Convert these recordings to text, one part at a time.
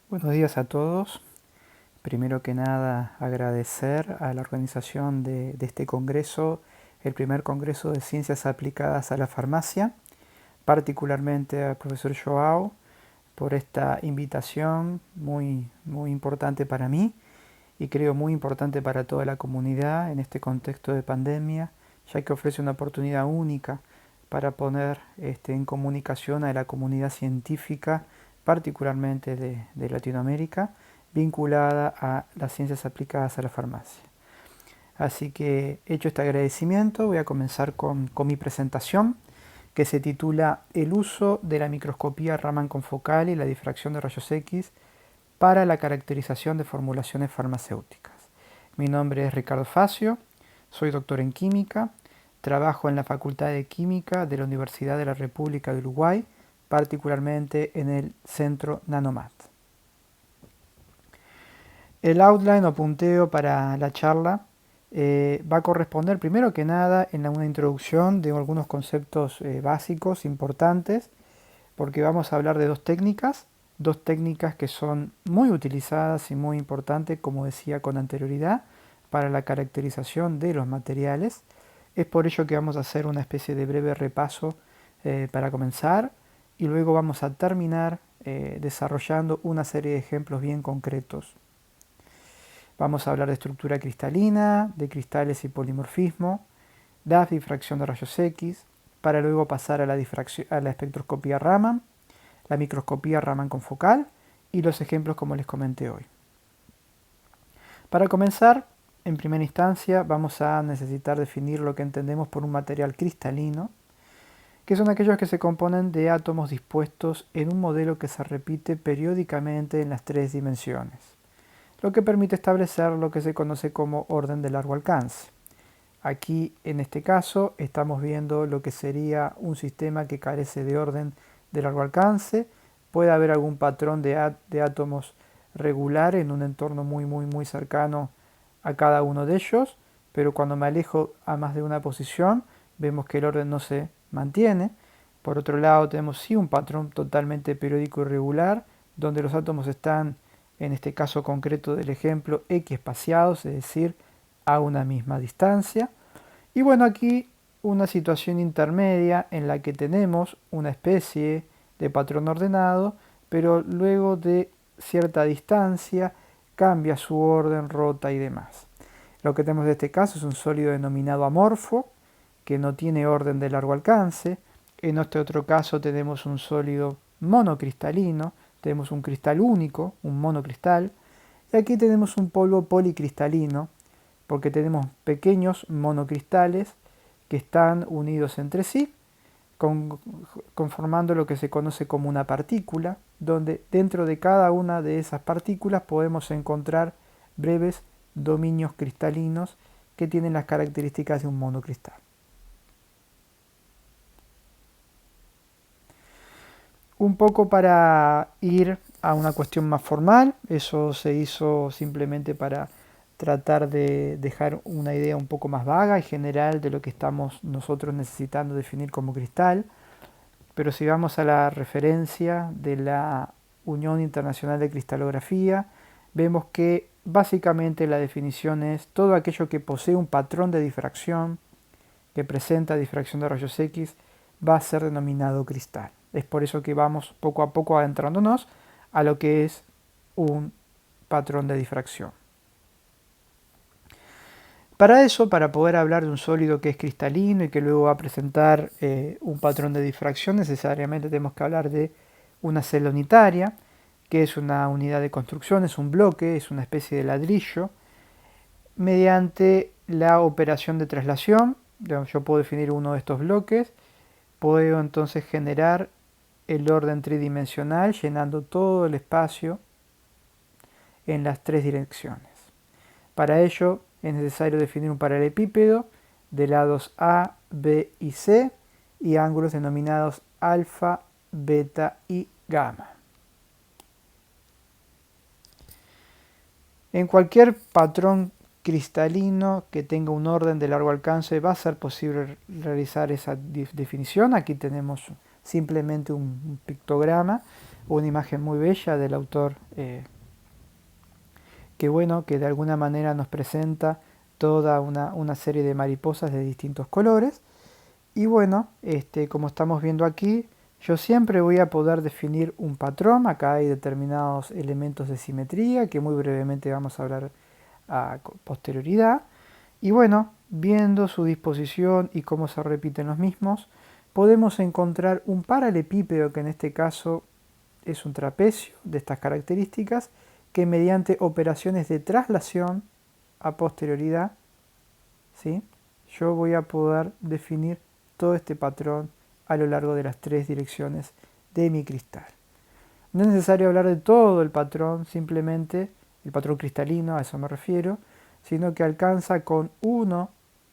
Buenos días a todos. Primero que nada, agradecer a la organización de este congreso, el primer congreso de ciencias aplicadas a la farmacia, particularmente al profesor Joao por esta invitación muy importante para mí y creo muy importante para toda la comunidad en este contexto de pandemia, ya que ofrece una oportunidad única para poner en comunicación a la comunidad científica, particularmente de Latinoamérica, vinculada a las ciencias aplicadas a la farmacia. Así que, hecho este agradecimiento, voy a comenzar con mi presentación, que se titula El uso de la microscopía Raman confocal y la difracción de rayos X para la caracterización de formulaciones farmacéuticas. Mi nombre es Ricardo Facio, soy doctor en química, trabajo en la Facultad de Química de la Universidad de la República de Uruguay, particularmente en el Centro Nanomat. El outline o punteo para la charla va a corresponder primero que nada en una introducción de algunos conceptos básicos importantes, porque vamos a hablar de dos técnicas que son muy utilizadas y muy importantes, como decía con anterioridad, para la caracterización de los materiales. Es por ello que vamos a hacer una especie de breve repaso para comenzar y luego vamos a terminar desarrollando una serie de ejemplos bien concretos. Vamos a hablar de estructura cristalina, de cristales y polimorfismo, la difracción de rayos X, para luego pasar a la espectroscopía Raman, la microscopía Raman confocal y los ejemplos como les comenté hoy. Para comenzar, en primera instancia vamos a necesitar definir lo que entendemos por un material cristalino, que son aquellos que se componen de átomos dispuestos en un modelo que se repite periódicamente en las tres dimensiones, lo que permite establecer lo que se conoce como orden de largo alcance. Aquí, en este caso, estamos viendo lo que sería un sistema que carece de orden de largo alcance. Puede haber algún patrón de átomos regular en un entorno muy cercano a cada uno de ellos, pero cuando me alejo a más de una posición, vemos que el orden no se mantiene. Por otro lado, tenemos sí un patrón totalmente periódico y regular, donde los átomos están, en este caso concreto del ejemplo, equiespaciados, es decir, a una misma distancia. Y bueno, aquí una situación intermedia en la que tenemos una especie de patrón ordenado, pero luego de cierta distancia cambia su orden, rota y demás. Lo que tenemos en este caso es un sólido denominado amorfo, que no tiene orden de largo alcance. En este otro caso tenemos un sólido monocristalino, tenemos un cristal único, un monocristal, y aquí tenemos un polvo policristalino, porque tenemos pequeños monocristales que están unidos entre sí, conformando lo que se conoce como una partícula, donde dentro de cada una de esas partículas podemos encontrar breves dominios cristalinos que tienen las características de un monocristal. Un poco para ir a una cuestión más formal, eso se hizo simplemente para tratar de dejar una idea un poco más vaga y general de lo que estamos nosotros necesitando definir como cristal, pero si vamos a la referencia de la Unión Internacional de Cristalografía, vemos que básicamente la definición es todo aquello que posee un patrón de difracción, que presenta difracción de rayos X, va a ser denominado cristal. Es por eso que vamos poco a poco adentrándonos a lo que es un patrón de difracción. Para eso, para poder hablar de un sólido que es cristalino y que luego va a presentar un patrón de difracción, necesariamente tenemos que hablar de una celda unitaria, que es una unidad de construcción, es un bloque, es una especie de ladrillo. Mediante la operación de traslación, yo puedo definir uno de estos bloques, puedo entonces generar el orden tridimensional llenando todo el espacio en las tres direcciones. Para ello es necesario definir un paralelepípedo de lados A, B y C y ángulos denominados alfa, beta y gamma. En cualquier patrón cristalino que tenga un orden de largo alcance va a ser posible realizar esa definición. Aquí tenemos simplemente un pictograma una imagen muy bella del autor que bueno, que de alguna manera nos presenta toda una serie de mariposas de distintos colores. Y bueno, como estamos viendo aquí, yo siempre voy a poder definir un patrón. Acá hay determinados elementos de simetría que muy brevemente vamos a hablar a posterioridad. Y bueno, viendo su disposición y cómo se repiten los mismos, podemos encontrar un paralelepípedo que en este caso es un trapecio de estas características que mediante operaciones de traslación a posterioridad, ¿sí? Yo voy a poder definir todo este patrón a lo largo de las tres direcciones de mi cristal. No es necesario hablar de todo el patrón, simplemente el patrón cristalino, a eso me refiero, sino que alcanza con uno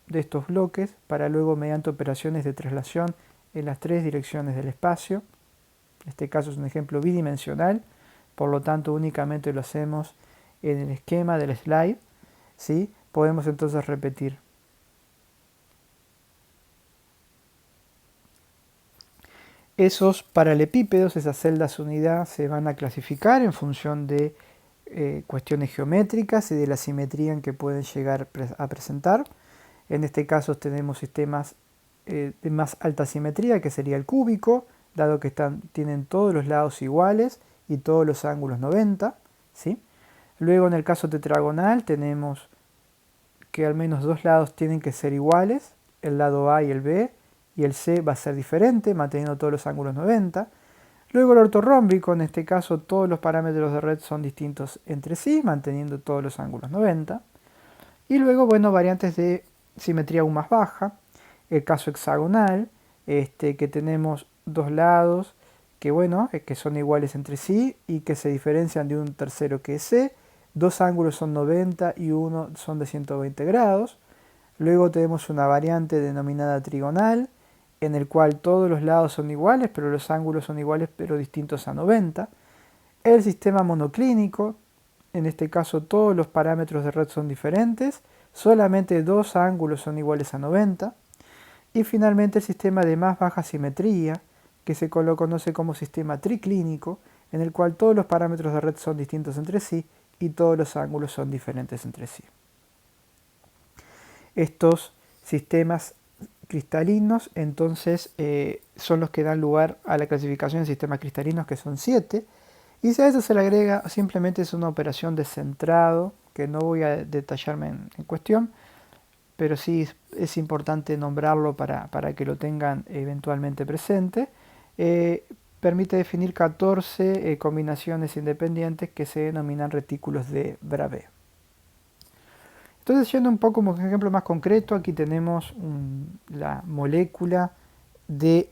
de estos bloques para luego mediante operaciones de traslación en las tres direcciones del espacio. Este caso es un ejemplo bidimensional, por lo tanto únicamente lo hacemos en el esquema del slide, ¿sí? Podemos entonces repetir. Esos paralelepípedos, esas celdas unidad, se van a clasificar en función de cuestiones geométricas y de la simetría en que pueden llegar a presentar. En este caso tenemos sistemas de más alta simetría, que sería el cúbico, dado que tienen todos los lados iguales y todos los ángulos 90. ¿Sí? Luego en el caso tetragonal tenemos que al menos dos lados tienen que ser iguales, el lado A y el B, y el C va a ser diferente, manteniendo todos los ángulos 90. Luego el ortorrómbico, en este caso todos los parámetros de red son distintos entre sí, manteniendo todos los ángulos 90. Y luego, bueno, variantes de simetría aún más baja, el caso hexagonal, que tenemos dos lados que, bueno, que son iguales entre sí y que se diferencian de un tercero que es C, dos ángulos son 90 y uno son de 120 grados. Luego tenemos una variante denominada trigonal, en el cual todos los lados son iguales, pero los ángulos son iguales, pero distintos a 90. El sistema monoclínico, en este caso todos los parámetros de red son diferentes, solamente dos ángulos son iguales a 90. Y finalmente el sistema de más baja simetría, que se lo conoce como sistema triclínico, en el cual todos los parámetros de red son distintos entre sí y todos los ángulos son diferentes entre sí. Estos sistemas cristalinos entonces son los que dan lugar a la clasificación de sistemas cristalinos, que son 7, y si a eso se le agrega simplemente es una operación de centrado que no voy a detallarme en cuestión, pero sí es importante nombrarlo para que lo tengan eventualmente presente. Permite definir 14 combinaciones independientes que se denominan retículos de Bravais. Entonces, yendo un poco como un ejemplo más concreto, aquí tenemos la molécula de,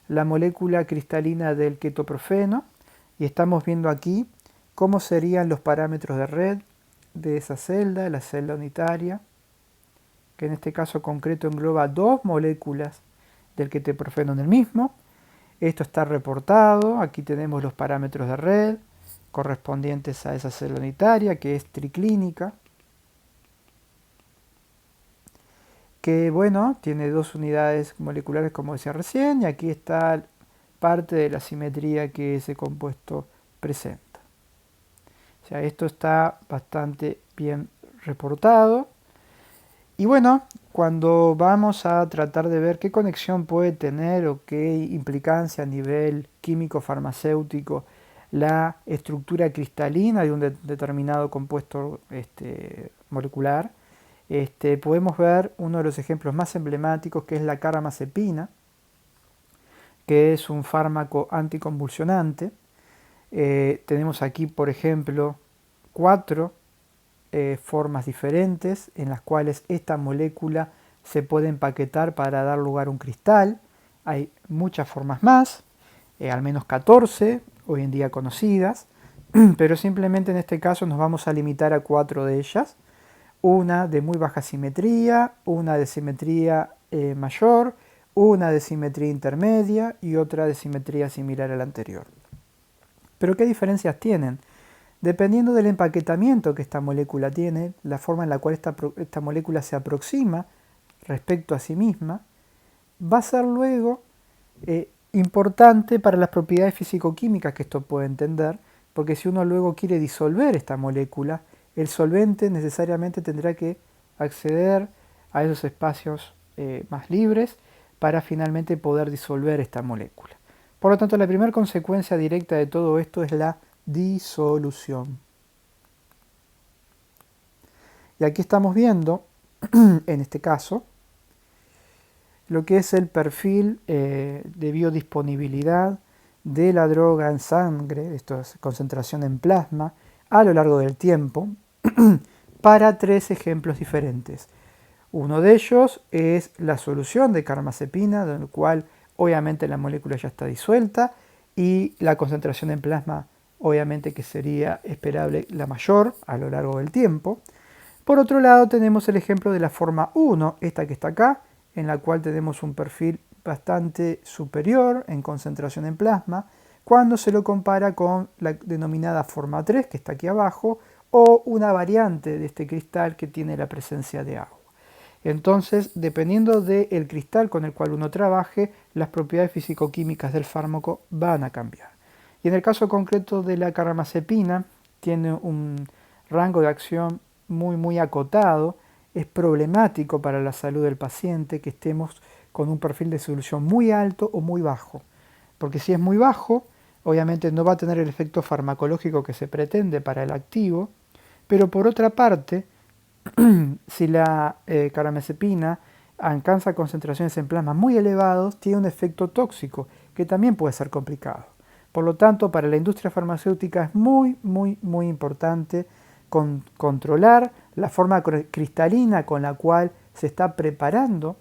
la molécula cristalina del ketoprofeno, y estamos viendo aquí cómo serían los parámetros de red de esa celda, la celda unitaria, que en este caso concreto engloba dos moléculas del ketoprofeno en el mismo. Esto está reportado, aquí tenemos los parámetros de red correspondientes a esa celda unitaria, que es triclínica, que bueno, tiene dos unidades moleculares como decía recién, y aquí está parte de la simetría que ese compuesto presenta. O sea, esto está bastante bien reportado. Y bueno, cuando vamos a tratar de ver qué conexión puede tener o qué implicancia a nivel químico-farmacéutico la estructura cristalina de un determinado compuesto molecular, podemos ver uno de los ejemplos más emblemáticos, que es la carbamazepina, que es un fármaco anticonvulsionante. Tenemos aquí, por ejemplo, 4 formas diferentes en las cuales esta molécula se puede empaquetar para dar lugar a un cristal. Hay muchas formas más, al menos 14 hoy en día conocidas, pero simplemente en este caso nos vamos a limitar a 4 de ellas. Una de muy baja simetría, una de simetría mayor, una de simetría intermedia y otra de simetría similar a la anterior. ¿Pero qué diferencias tienen? Dependiendo del empaquetamiento que esta molécula tiene, la forma en la cual esta molécula se aproxima respecto a sí misma, va a ser luego importante para las propiedades físico-químicas que esto puede entender, porque si uno luego quiere disolver esta molécula, el solvente necesariamente tendrá que acceder a esos espacios más libres para finalmente poder disolver esta molécula. Por lo tanto, la primera consecuencia directa de todo esto es la disolución. Y aquí estamos viendo, en este caso, lo que es el perfil de biodisponibilidad de la droga en sangre, esto es concentración en plasma, a lo largo del tiempo, para tres ejemplos diferentes. Uno de ellos es la solución de carbamazepina, en el cual obviamente la molécula ya está disuelta, y la concentración en plasma obviamente que sería esperable la mayor a lo largo del tiempo. Por otro lado tenemos el ejemplo de la forma 1, esta que está acá, en la cual tenemos un perfil bastante superior en concentración en plasma, cuando se lo compara con la denominada forma 3, que está aquí abajo, o una variante de este cristal que tiene la presencia de agua. Entonces, dependiendo del cristal con el cual uno trabaje, las propiedades físico-químicas del fármaco van a cambiar. Y en el caso concreto de la carbamazepina, tiene un rango de acción muy acotado. Es problemático para la salud del paciente que estemos con un perfil de solución muy alto o muy bajo. Porque si es muy bajo, obviamente no va a tener el efecto farmacológico que se pretende para el activo, pero por otra parte, si la carbamazepina alcanza concentraciones en plasma muy elevados, tiene un efecto tóxico que también puede ser complicado. Por lo tanto, para la industria farmacéutica es muy importante controlar la forma cristalina con la cual se está preparando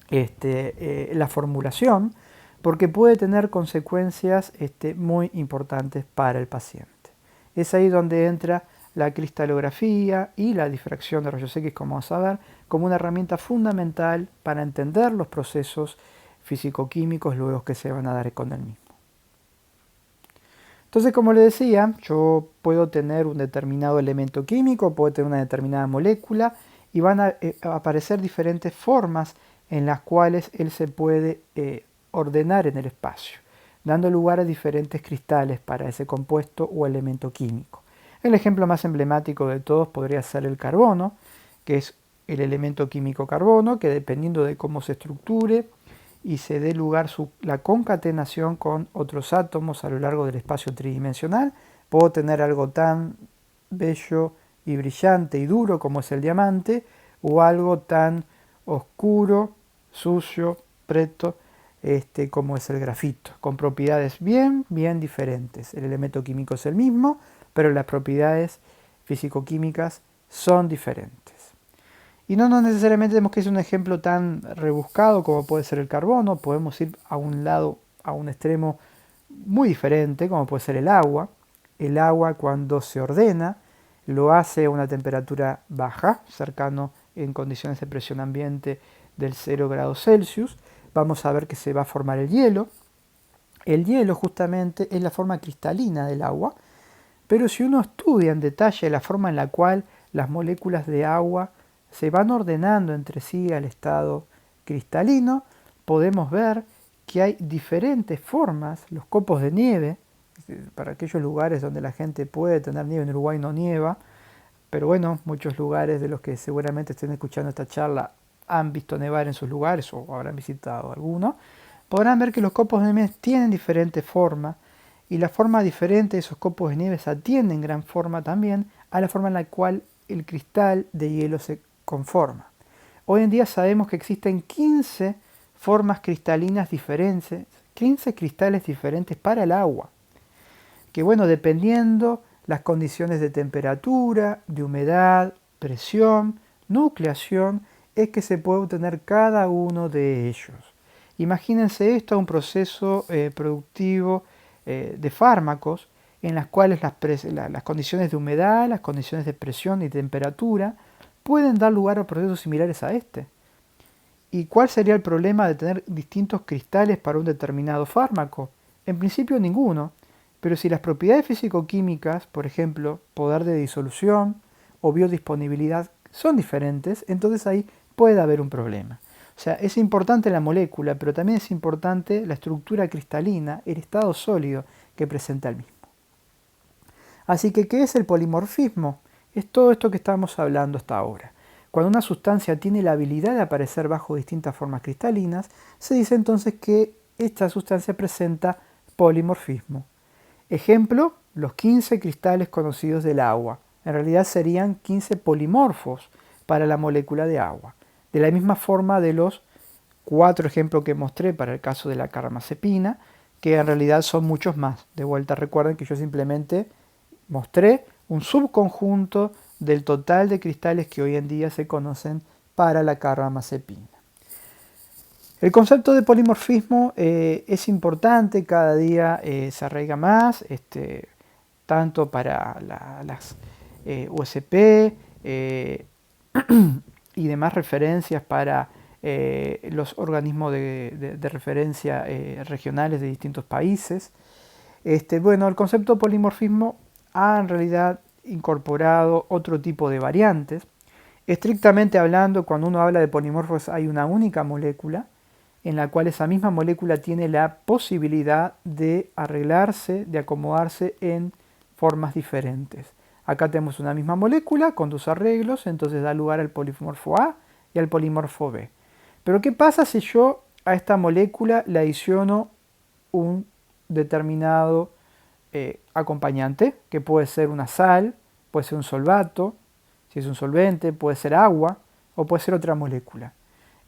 la formulación, porque puede tener consecuencias muy importantes para el paciente. Es ahí donde entra la cristalografía y la difracción de rayos X, como vamos a ver, como una herramienta fundamental para entender los procesos físico-químicos luego que se van a dar con el mismo. Entonces, como les decía, yo puedo tener un determinado elemento químico, puedo tener una determinada molécula y van a aparecer diferentes formas en las cuales él se puede ordenar en el espacio, dando lugar a diferentes cristales para ese compuesto o elemento químico. El ejemplo más emblemático de todos podría ser el carbono, que es el elemento químico carbono, que dependiendo de cómo se estructure y se dé lugar la concatenación con otros átomos a lo largo del espacio tridimensional, puedo tener algo tan bello y brillante y duro como es el diamante, o algo tan oscuro, sucio, preto, como es el grafito, con propiedades bien diferentes. El elemento químico es el mismo, pero las propiedades físico-químicas son diferentes. Y no necesariamente tenemos que ser un ejemplo tan rebuscado como puede ser el carbono, podemos ir a un lado, a un extremo muy diferente, como puede ser el agua. El agua, cuando se ordena, lo hace a una temperatura baja, cercano en condiciones de presión ambiente del 0 grados Celsius. Vamos a ver que se va a formar el hielo. El hielo justamente es la forma cristalina del agua, pero si uno estudia en detalle la forma en la cual las moléculas de agua se van ordenando entre sí al estado cristalino, podemos ver que hay diferentes formas. Los copos de nieve, para aquellos lugares donde la gente puede tener nieve, en Uruguay no nieva, pero bueno, muchos lugares de los que seguramente estén escuchando esta charla han visto nevar en sus lugares o habrán visitado alguno, podrán ver que los copos de nieve tienen diferentes formas y la forma diferente de esos copos de nieve se atiende en gran forma también a la forma en la cual el cristal de hielo se conforma. Hoy en día sabemos que existen 15 formas cristalinas diferentes, 15 cristales diferentes para el agua, que bueno, dependiendo las condiciones de temperatura, de humedad, presión, nucleación, es que se puede obtener cada uno de ellos. Imagínense esto, un proceso productivo de fármacos en las cuales las condiciones de humedad, las condiciones de presión y temperatura pueden dar lugar a procesos similares a este. ¿Y cuál sería el problema de tener distintos cristales para un determinado fármaco? En principio ninguno, pero si las propiedades físico-químicas, por ejemplo, poder de disolución o biodisponibilidad, son diferentes, entonces ahí puede haber un problema. O sea, es importante la molécula, pero también es importante la estructura cristalina, el estado sólido que presenta el mismo. Así que, ¿qué es el polimorfismo? Es todo esto que estamos hablando hasta ahora. Cuando una sustancia tiene la habilidad de aparecer bajo distintas formas cristalinas, se dice entonces que esta sustancia presenta polimorfismo. Ejemplo, los 15 cristales conocidos del agua. En realidad serían 15 polimorfos para la molécula de agua. De la misma forma de los 4 ejemplos que mostré para el caso de la carbamazepina, que en realidad son muchos más. De vuelta, recuerden que yo simplemente mostré un subconjunto del total de cristales que hoy en día se conocen para la carbamazepina. El concepto de polimorfismo es importante, cada día se arraiga más, tanto para las USP y demás referencias para los organismos de referencia regionales de distintos países. Bueno, el concepto de polimorfismo ha en realidad incorporado otro tipo de variantes. Estrictamente hablando, cuando uno habla de polimorfos hay una única molécula en la cual esa misma molécula tiene la posibilidad de arreglarse, de acomodarse en formas diferentes. Acá tenemos una misma molécula con dos arreglos, entonces da lugar al polimorfo A y al polimorfo B. Pero ¿qué pasa si yo a esta molécula le adiciono un determinado acompañante, que puede ser una sal, puede ser un solvato, si es un solvente, puede ser agua o puede ser otra molécula?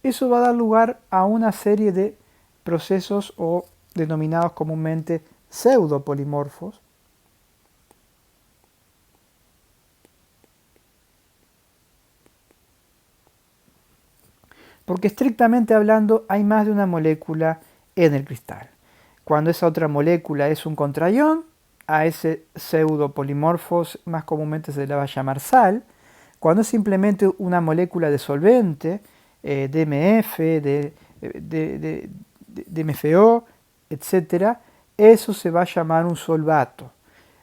Eso va a dar lugar a una serie de procesos o denominados comúnmente pseudopolimorfos, porque estrictamente hablando hay más de una molécula en el cristal. Cuando esa otra molécula es un contraión, a ese pseudopolimorfo más comúnmente se le va a llamar sal. Cuando es simplemente una molécula de solvente, DMF, DMFO, etc., eso se va a llamar un solvato.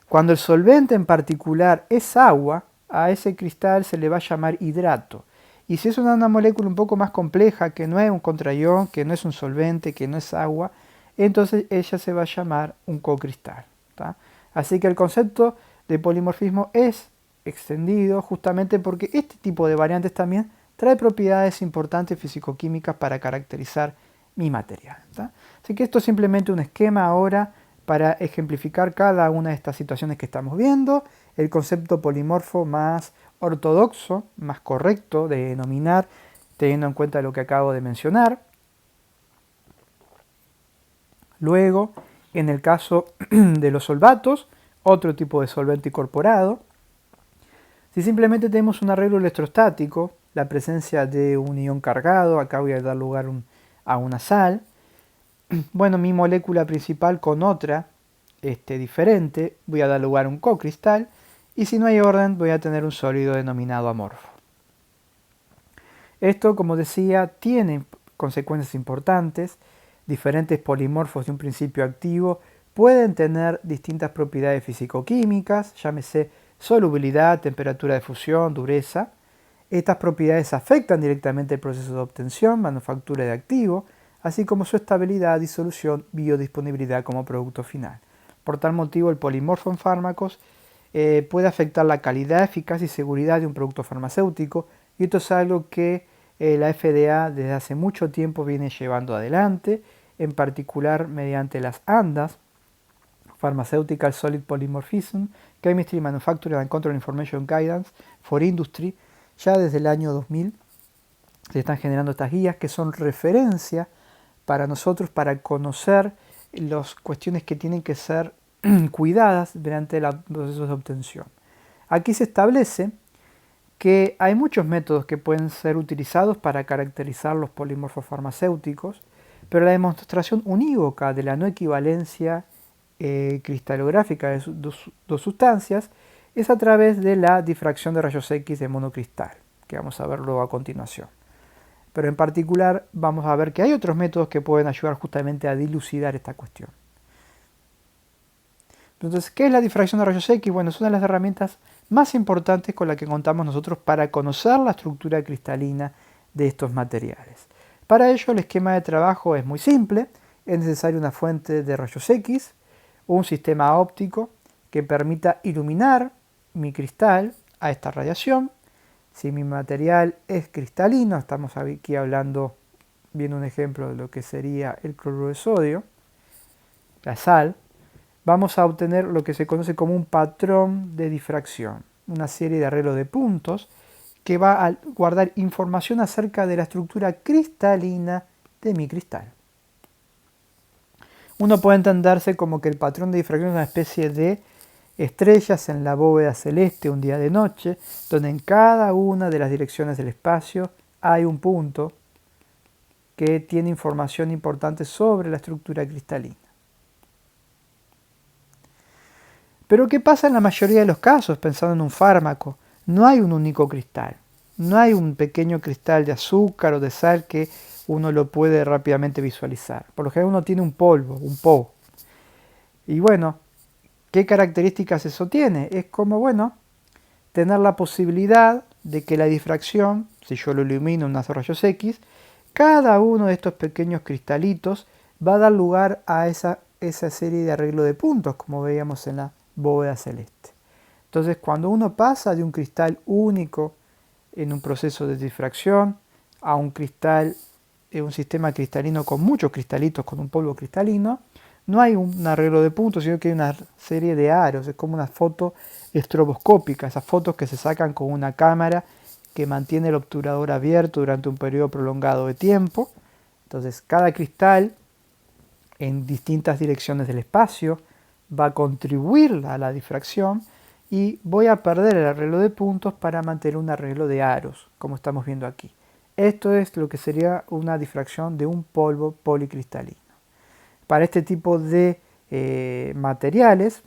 Cuando el solvente en particular es agua, a ese cristal se le va a llamar hidrato. Y si es una molécula un poco más compleja, que no es un contraión, que no es un solvente, que no es agua, entonces ella se va a llamar un cocristal. ¿Tá? Así que el concepto de polimorfismo es extendido justamente porque este tipo de variantes también trae propiedades importantes fisicoquímicas para caracterizar mi material. ¿Tá? Así que esto es simplemente un esquema ahora para ejemplificar cada una de estas situaciones que estamos viendo. El concepto polimorfo más ortodoxo, más correcto de denominar, teniendo en cuenta lo que acabo de mencionar. Luego, en el caso de los solvatos, otro tipo de solvente incorporado. Si simplemente tenemos un arreglo electrostático, la presencia de un ion cargado, acá voy a dar lugar a una sal. Bueno, mi molécula principal con otra diferente, voy a dar lugar a un cocristal. Y si no hay orden, voy a tener un sólido denominado amorfo. Esto, como decía, tiene consecuencias importantes. Diferentes polimorfos de un principio activo pueden tener distintas propiedades fisicoquímicas, llámese solubilidad, temperatura de fusión, dureza. Estas propiedades afectan directamente el proceso de obtención, manufactura de activo, así como su estabilidad, disolución, biodisponibilidad como producto final. Por tal motivo, el polimorfo en fármacos puede afectar la calidad, eficacia y seguridad de un producto farmacéutico, y esto es algo que la FDA desde hace mucho tiempo viene llevando adelante, en particular mediante las ANDAs, Pharmaceutical Solid Polymorphism, Chemistry, Manufacturing and Control Information Guidance for Industry. Ya desde el año 2000 se están generando estas guías que son referencia para nosotros para conocer las cuestiones que tienen que ser cuidadas durante los procesos de obtención. Aquí se establece que hay muchos métodos que pueden ser utilizados para caracterizar los polimorfos farmacéuticos, pero la demostración unívoca de la no equivalencia cristalográfica de dos sustancias es a través de la difracción de rayos X de monocristal, que vamos a verlo a continuación. Pero en particular vamos a ver que hay otros métodos que pueden ayudar justamente a dilucidar esta cuestión. Entonces, ¿qué es la difracción de rayos X? Bueno, es una de las herramientas más importantes con la que contamos nosotros para conocer la estructura cristalina de estos materiales. Para ello el esquema de trabajo es muy simple. Es necesaria una fuente de rayos X, un sistema óptico que permita iluminar mi cristal a esta radiación. Si mi material es cristalino, estamos aquí viendo un ejemplo de lo que sería el cloruro de sodio, la sal, vamos a obtener lo que se conoce como un patrón de difracción, una serie de arreglos de puntos que va a guardar información acerca de la estructura cristalina de mi cristal. Uno puede entenderse como que el patrón de difracción es una especie de estrellas en la bóveda celeste un día de noche, donde en cada una de las direcciones del espacio hay un punto que tiene información importante sobre la estructura cristalina. Pero ¿qué pasa en la mayoría de los casos? Pensando en un fármaco, no hay un único cristal, no hay un pequeño cristal de azúcar o de sal que uno lo puede rápidamente visualizar. Por lo general uno tiene un polvo, un PO. Y bueno, ¿qué características eso tiene? Es como, bueno, tener la posibilidad de que la difracción, si yo lo ilumino en unos rayos X, cada uno de estos pequeños cristalitos va a dar lugar a esa serie de arreglo de puntos, como veíamos en la bóveda celeste. Entonces, cuando uno pasa de un cristal único en un proceso de difracción a un sistema cristalino con muchos cristalitos, con un polvo cristalino, no hay un arreglo de puntos, sino que hay una serie de aros, es como una foto estroboscópica, esas fotos que se sacan con una cámara que mantiene el obturador abierto durante un periodo prolongado de tiempo. Entonces, cada cristal en distintas direcciones del espacio va a contribuir a la difracción y voy a perder el arreglo de puntos para mantener un arreglo de aros, como estamos viendo aquí. Esto es lo que sería una difracción de un polvo policristalino. Para este tipo de materiales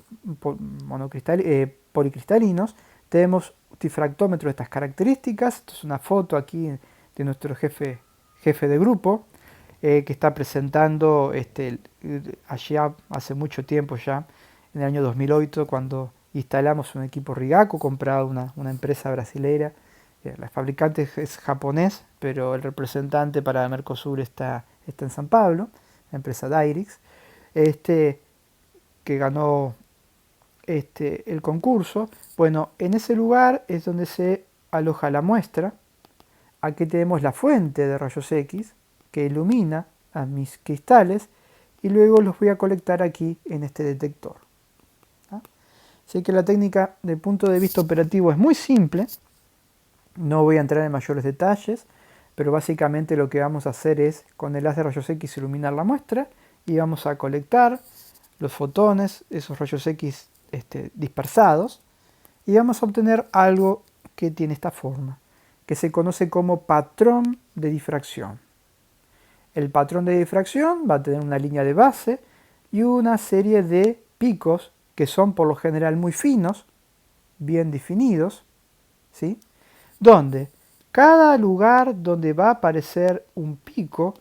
policristalinos tenemos difractómetros de estas características. Esto es una foto aquí de nuestro jefe de grupo que está presentando allá hace mucho tiempo ya, en el año 2008, cuando instalamos un equipo Rigaku comprado una empresa brasilera. La fabricante es japonés, pero el representante para Mercosur está en San Pablo, la empresa Dairix, que ganó el concurso. Bueno, en ese lugar es donde se aloja la muestra. Aquí tenemos la fuente de rayos X que ilumina a mis cristales y luego los voy a colectar aquí en este detector. Así que la técnica desde el punto de vista operativo es muy simple, no voy a entrar en mayores detalles, pero básicamente lo que vamos a hacer es con el haz de rayos X iluminar la muestra y vamos a colectar los fotones, esos rayos X dispersados, y vamos a obtener algo que tiene esta forma, que se conoce como patrón de difracción. El patrón de difracción va a tener una línea de base y una serie de picos que son por lo general muy finos, bien definidos, ¿sí? Donde cada lugar donde va a aparecer un pico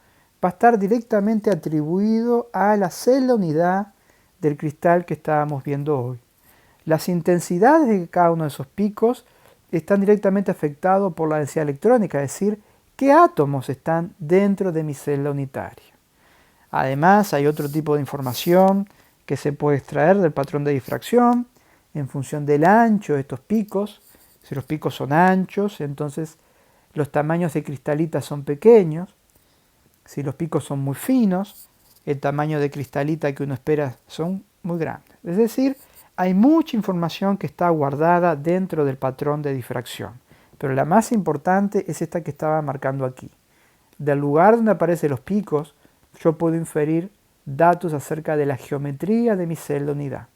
va a estar directamente atribuido a la celda unidad del cristal que estábamos viendo hoy. Las intensidades de cada uno de esos picos están directamente afectados por la densidad electrónica, es decir, qué átomos están dentro de mi celda unitaria. Además, hay otro tipo de información que se puede extraer del patrón de difracción en función del ancho de estos picos. Si los picos son anchos, entonces los tamaños de cristalita son pequeños. Si los picos son muy finos, el tamaño de cristalita que uno espera son muy grandes. Es decir, hay mucha información que está guardada dentro del patrón de difracción. Pero la más importante es esta que estaba marcando aquí. Del lugar donde aparecen los picos, yo puedo inferir datos acerca de la geometría de mi celda unidad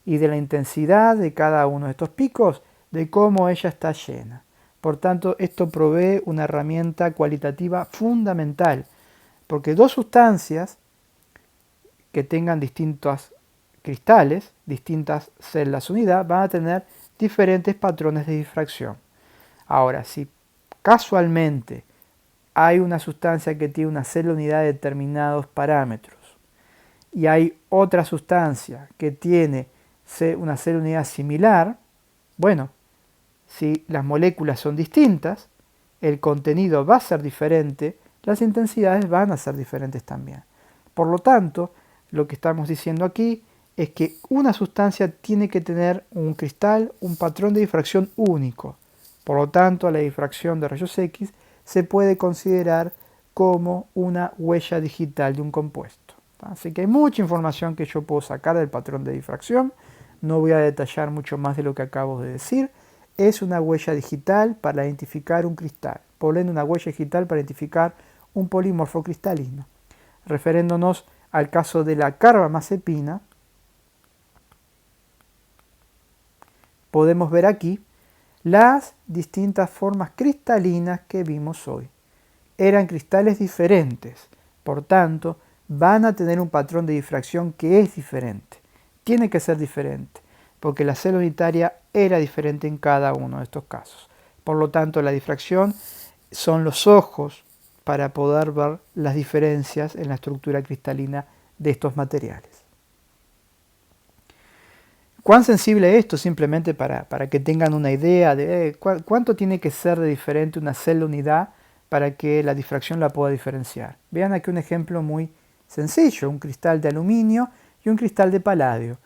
y de la intensidad de cada uno de estos picos, de cómo ella está llena. Por tanto, esto provee una herramienta cualitativa fundamental, porque dos sustancias que tengan distintos cristales, distintas celdas unidad, van a tener diferentes patrones de difracción. Ahora, si casualmente hay una sustancia que tiene una celda unidad de determinados parámetros y hay otra sustancia que tiene una celda unidad similar, bueno, si las moléculas son distintas, el contenido va a ser diferente, las intensidades van a ser diferentes también. Por lo tanto, lo que estamos diciendo aquí es que una sustancia tiene que tener un cristal, un patrón de difracción único. Por lo tanto, la difracción de rayos X se puede considerar como una huella digital de un compuesto. Así que hay mucha información que yo puedo sacar del patrón de difracción. No voy a detallar mucho más de lo que acabo de decir. Es una huella digital para identificar un cristal. Por ende, una huella digital para identificar un polimorfo cristalino. Refiriéndonos al caso de la carbamazepina, podemos ver aquí las distintas formas cristalinas que vimos hoy. Eran cristales diferentes, por tanto, van a tener un patrón de difracción que es diferente. Tiene que ser diferente, porque la célula unitaria era diferente en cada uno de estos casos. Por lo tanto, la difracción son los ojos para poder ver las diferencias en la estructura cristalina de estos materiales. ¿Cuán sensible es esto? Simplemente para que tengan una idea de cuánto tiene que ser de diferente una célula unidad para que la difracción la pueda diferenciar. Vean aquí un ejemplo muy sencillo, un cristal de aluminio y un cristal de paladio,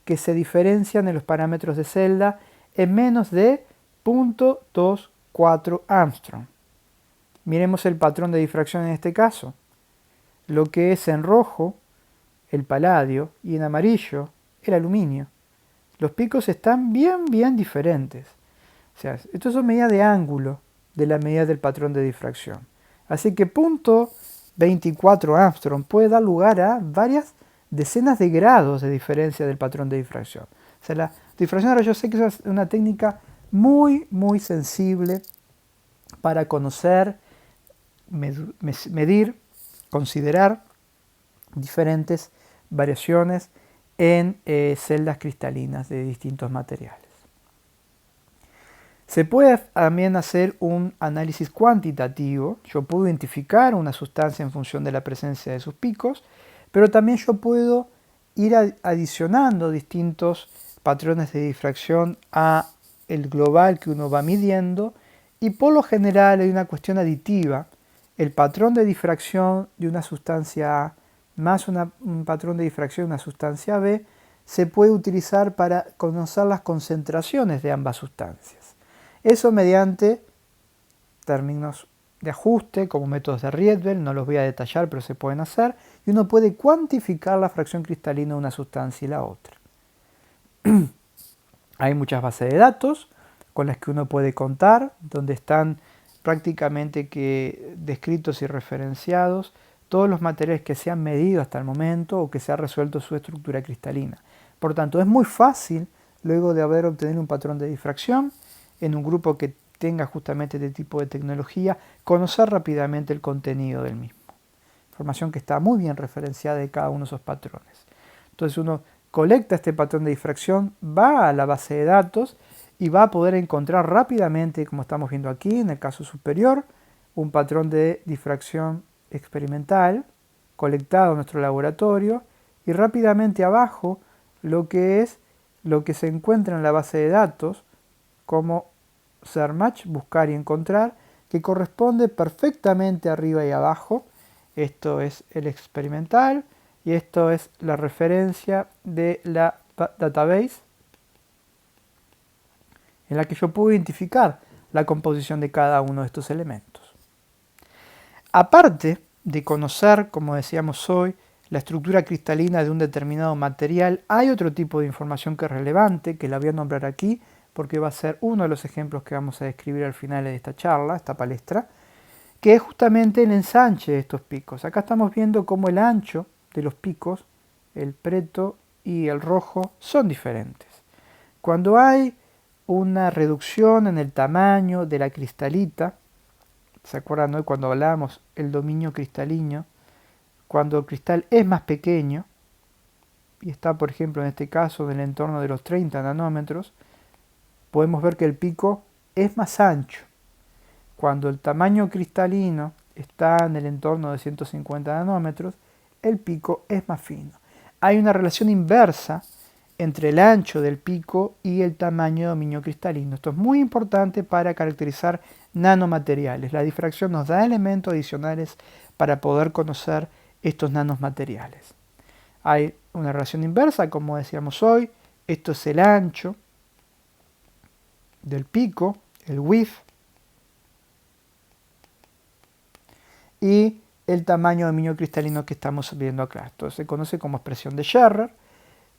que se diferencian en los parámetros de celda en menos de 0.24 Armstrong. Miremos el patrón de difracción en este caso. Lo que es en rojo, el paladio, y en amarillo, el aluminio. Los picos están bien diferentes. O sea, esto son medidas de ángulo de la medida del patrón de difracción. Así que 0.24 Armstrong puede dar lugar a varias decenas de grados de diferencia del patrón de difracción. O sea, la difracción de rayos X es una técnica muy sensible para conocer, medir, considerar diferentes variaciones en celdas cristalinas de distintos materiales. Se puede también hacer un análisis cuantitativo. Yo puedo identificar una sustancia en función de la presencia de sus picos, pero también yo puedo ir adicionando distintos patrones de difracción a el global que uno va midiendo, y por lo general hay una cuestión aditiva. El patrón de difracción de una sustancia A más un patrón de difracción de una sustancia B se puede utilizar para conocer las concentraciones de ambas sustancias. Eso mediante términos de ajuste como métodos de Rietveld, no los voy a detallar pero se pueden hacer, y uno puede cuantificar la fracción cristalina de una sustancia y la otra. Hay muchas bases de datos con las que uno puede contar, donde están prácticamente descritos y referenciados todos los materiales que se han medido hasta el momento o que se ha resuelto su estructura cristalina. Por tanto, es muy fácil, luego de haber obtenido un patrón de difracción, en un grupo que tenga justamente este tipo de tecnología, conocer rápidamente el contenido del mismo. Información que está muy bien referenciada de cada uno de esos patrones. Entonces uno colecta este patrón de difracción, va a la base de datos y va a poder encontrar rápidamente, como estamos viendo aquí en el caso superior, un patrón de difracción experimental colectado en nuestro laboratorio, y rápidamente abajo lo que se encuentra en la base de datos como SEARMATCH, buscar y encontrar, que corresponde perfectamente arriba y abajo. Esto es el experimental y esto es la referencia de la database en la que yo puedo identificar la composición de cada uno de estos elementos. Aparte de conocer, como decíamos hoy, la estructura cristalina de un determinado material, hay otro tipo de información que es relevante, que la voy a nombrar aquí, porque va a ser uno de los ejemplos que vamos a describir al final de esta charla, esta palestra, que es justamente el ensanche de estos picos. Acá estamos viendo cómo el ancho de los picos, el preto y el rojo, son diferentes. Cuando hay una reducción en el tamaño de la cristalita, ¿se acuerdan hoy cuando hablábamos el dominio cristalino? Cuando el cristal es más pequeño, y está por ejemplo en este caso en el entorno de los 30 nanómetros, podemos ver que el pico es más ancho. Cuando el tamaño cristalino está en el entorno de 150 nanómetros, el pico es más fino. Hay una relación inversa entre el ancho del pico y el tamaño de dominio cristalino. Esto es muy importante para caracterizar nanomateriales. La difracción nos da elementos adicionales para poder conocer estos nanomateriales. Hay una relación inversa, como decíamos hoy. Esto es el ancho del pico, el width, y el tamaño de dominio cristalino que estamos viendo acá. Esto se conoce como expresión de Scherrer,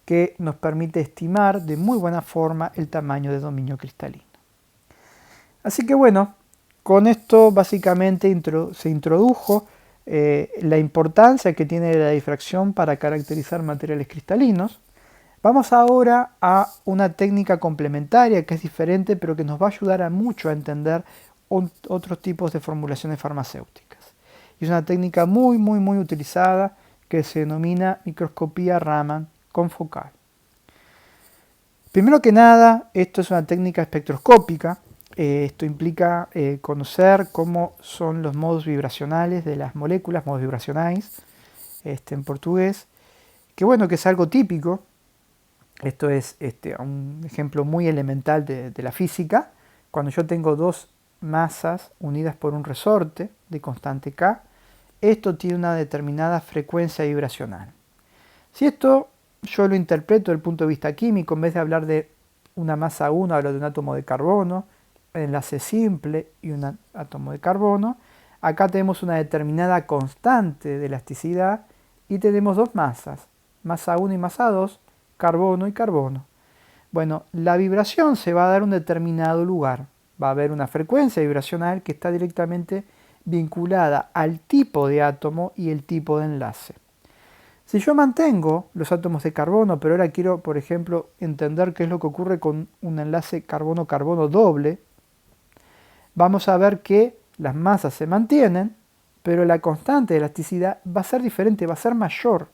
que nos permite estimar de muy buena forma el tamaño de dominio cristalino. Así que bueno, con esto básicamente se introdujo la importancia que tiene la difracción para caracterizar materiales cristalinos. Vamos ahora a una técnica complementaria que es diferente, pero que nos va a ayudar mucho a entender otros tipos de formulaciones farmacéuticas. Y es una técnica muy utilizada que se denomina microscopía Raman confocal. Primero que nada, esto es una técnica espectroscópica. Esto implica conocer cómo son los modos vibracionales de las moléculas, modos vibracionais, en portugués, que bueno, que es algo típico. Esto es un ejemplo muy elemental de la física. Cuando yo tengo dos masas unidas por un resorte de constante K, esto tiene una determinada frecuencia vibracional. Si esto yo lo interpreto desde el punto de vista químico, en vez de hablar de una masa 1, hablo de un átomo de carbono, enlace simple y un átomo de carbono. Acá tenemos una determinada constante de elasticidad y tenemos dos masas, masa 1 y masa 2, carbono y carbono. Bueno, la vibración se va a dar en un determinado lugar. Va a haber una frecuencia vibracional que está directamente vinculada al tipo de átomo y el tipo de enlace. Si yo mantengo los átomos de carbono, pero ahora quiero, por ejemplo, entender qué es lo que ocurre con un enlace carbono-carbono doble, vamos a ver que las masas se mantienen, pero la constante de elasticidad va a ser diferente, va a ser mayor,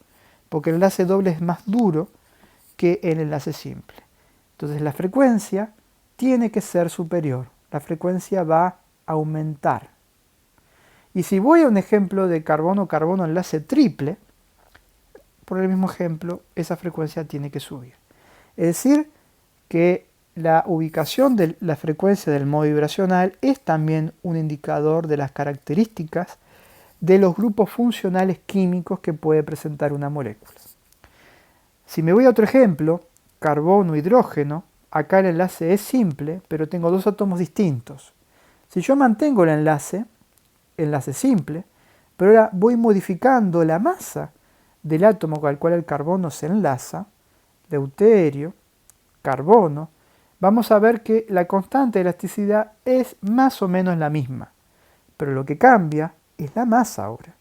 porque el enlace doble es más duro que el enlace simple. Entonces la frecuencia tiene que ser superior, la frecuencia va a aumentar. Y si voy a un ejemplo de carbono-carbono enlace triple, por el mismo ejemplo, esa frecuencia tiene que subir. Es decir, que la ubicación de la frecuencia del modo vibracional es también un indicador de las características de los grupos funcionales químicos que puede presentar una molécula. Si me voy a otro ejemplo, carbono-hidrógeno, acá el enlace es simple, pero tengo dos átomos distintos. Si yo mantengo el enlace simple, pero ahora voy modificando la masa del átomo con el cual el carbono se enlaza, deuterio, carbono, vamos a ver que la constante de elasticidad es más o menos la misma, pero lo que cambia es la masa ahora.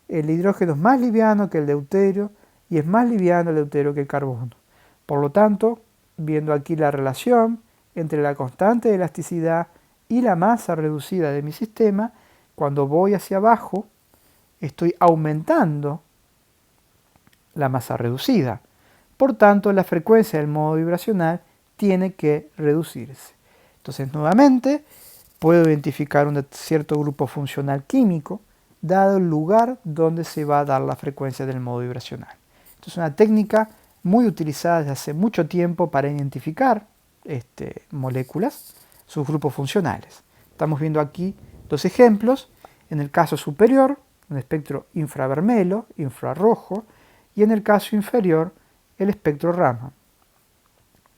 El hidrógeno es más liviano que el deuterio y es más liviano el deuterio que el carbono. Por lo tanto, viendo aquí la relación entre la constante de elasticidad y la masa reducida de mi sistema, cuando voy hacia abajo, estoy aumentando la masa reducida. Por tanto, la frecuencia del modo vibracional tiene que reducirse. Entonces, nuevamente, puedo identificar un cierto grupo funcional químico dado el lugar donde se va a dar la frecuencia del modo vibracional. Esto es una técnica muy utilizada desde hace mucho tiempo para identificar moléculas, sus grupos funcionales. Estamos viendo aquí dos ejemplos. En el caso superior, un espectro infravermelho, infrarrojo, y en el caso inferior, el espectro Raman.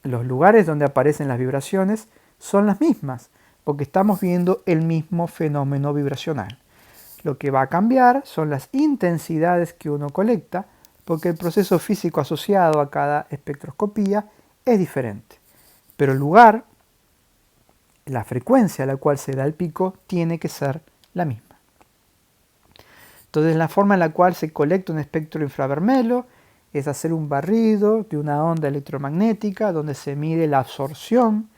Los lugares donde aparecen las vibraciones son las mismas, porque estamos viendo el mismo fenómeno vibracional. Lo que va a cambiar son las intensidades que uno colecta, porque el proceso físico asociado a cada espectroscopía es diferente. Pero el lugar, la frecuencia a la cual se da el pico, tiene que ser la misma. Entonces, la forma en la cual se colecta un espectro infravermelho es hacer un barrido de una onda electromagnética donde se mide la absorción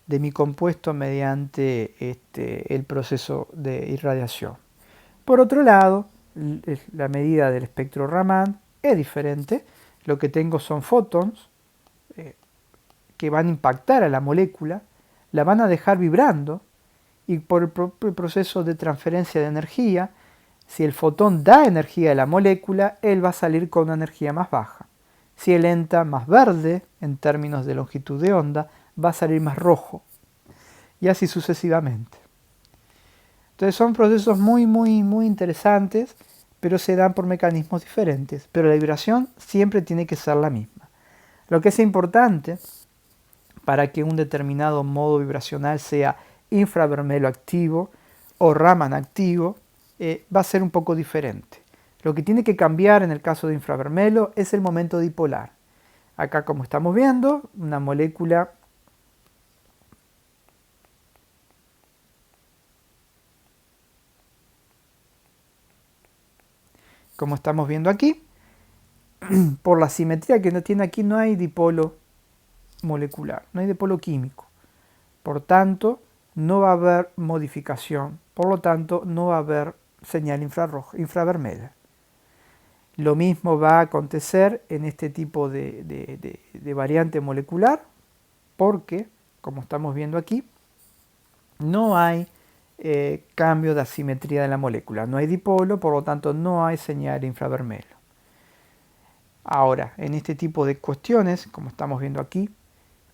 de mi compuesto mediante el proceso de irradiación. Por otro lado, la medida del espectro Raman es diferente. Lo que tengo son fotons que van a impactar a la molécula, la van a dejar vibrando y por el propio proceso de transferencia de energía, si el fotón da energía a la molécula, él va a salir con una energía más baja. Si él entra más verde, en términos de longitud de onda, va a salir más rojo. Y así sucesivamente. Entonces son procesos muy interesantes, pero se dan por mecanismos diferentes. Pero la vibración siempre tiene que ser la misma. Lo que es importante para que un determinado modo vibracional sea infravermelho activo o Raman activo, va a ser un poco diferente. Lo que tiene que cambiar en el caso de infravermelho es el momento dipolar. Acá, como estamos viendo, una molécula como estamos viendo aquí, por la simetría que no tiene aquí no hay dipolo molecular, no hay dipolo químico. Por tanto, no va a haber modificación, por lo tanto, no va a haber señal infrarroja, infravermelha. Lo mismo va a acontecer en este tipo de variante molecular, porque, como estamos viendo aquí, no hay cambio de asimetría de la molécula. No hay dipolo, por lo tanto no hay señal infravermelho. Ahora, en este tipo de cuestiones, como estamos viendo aquí,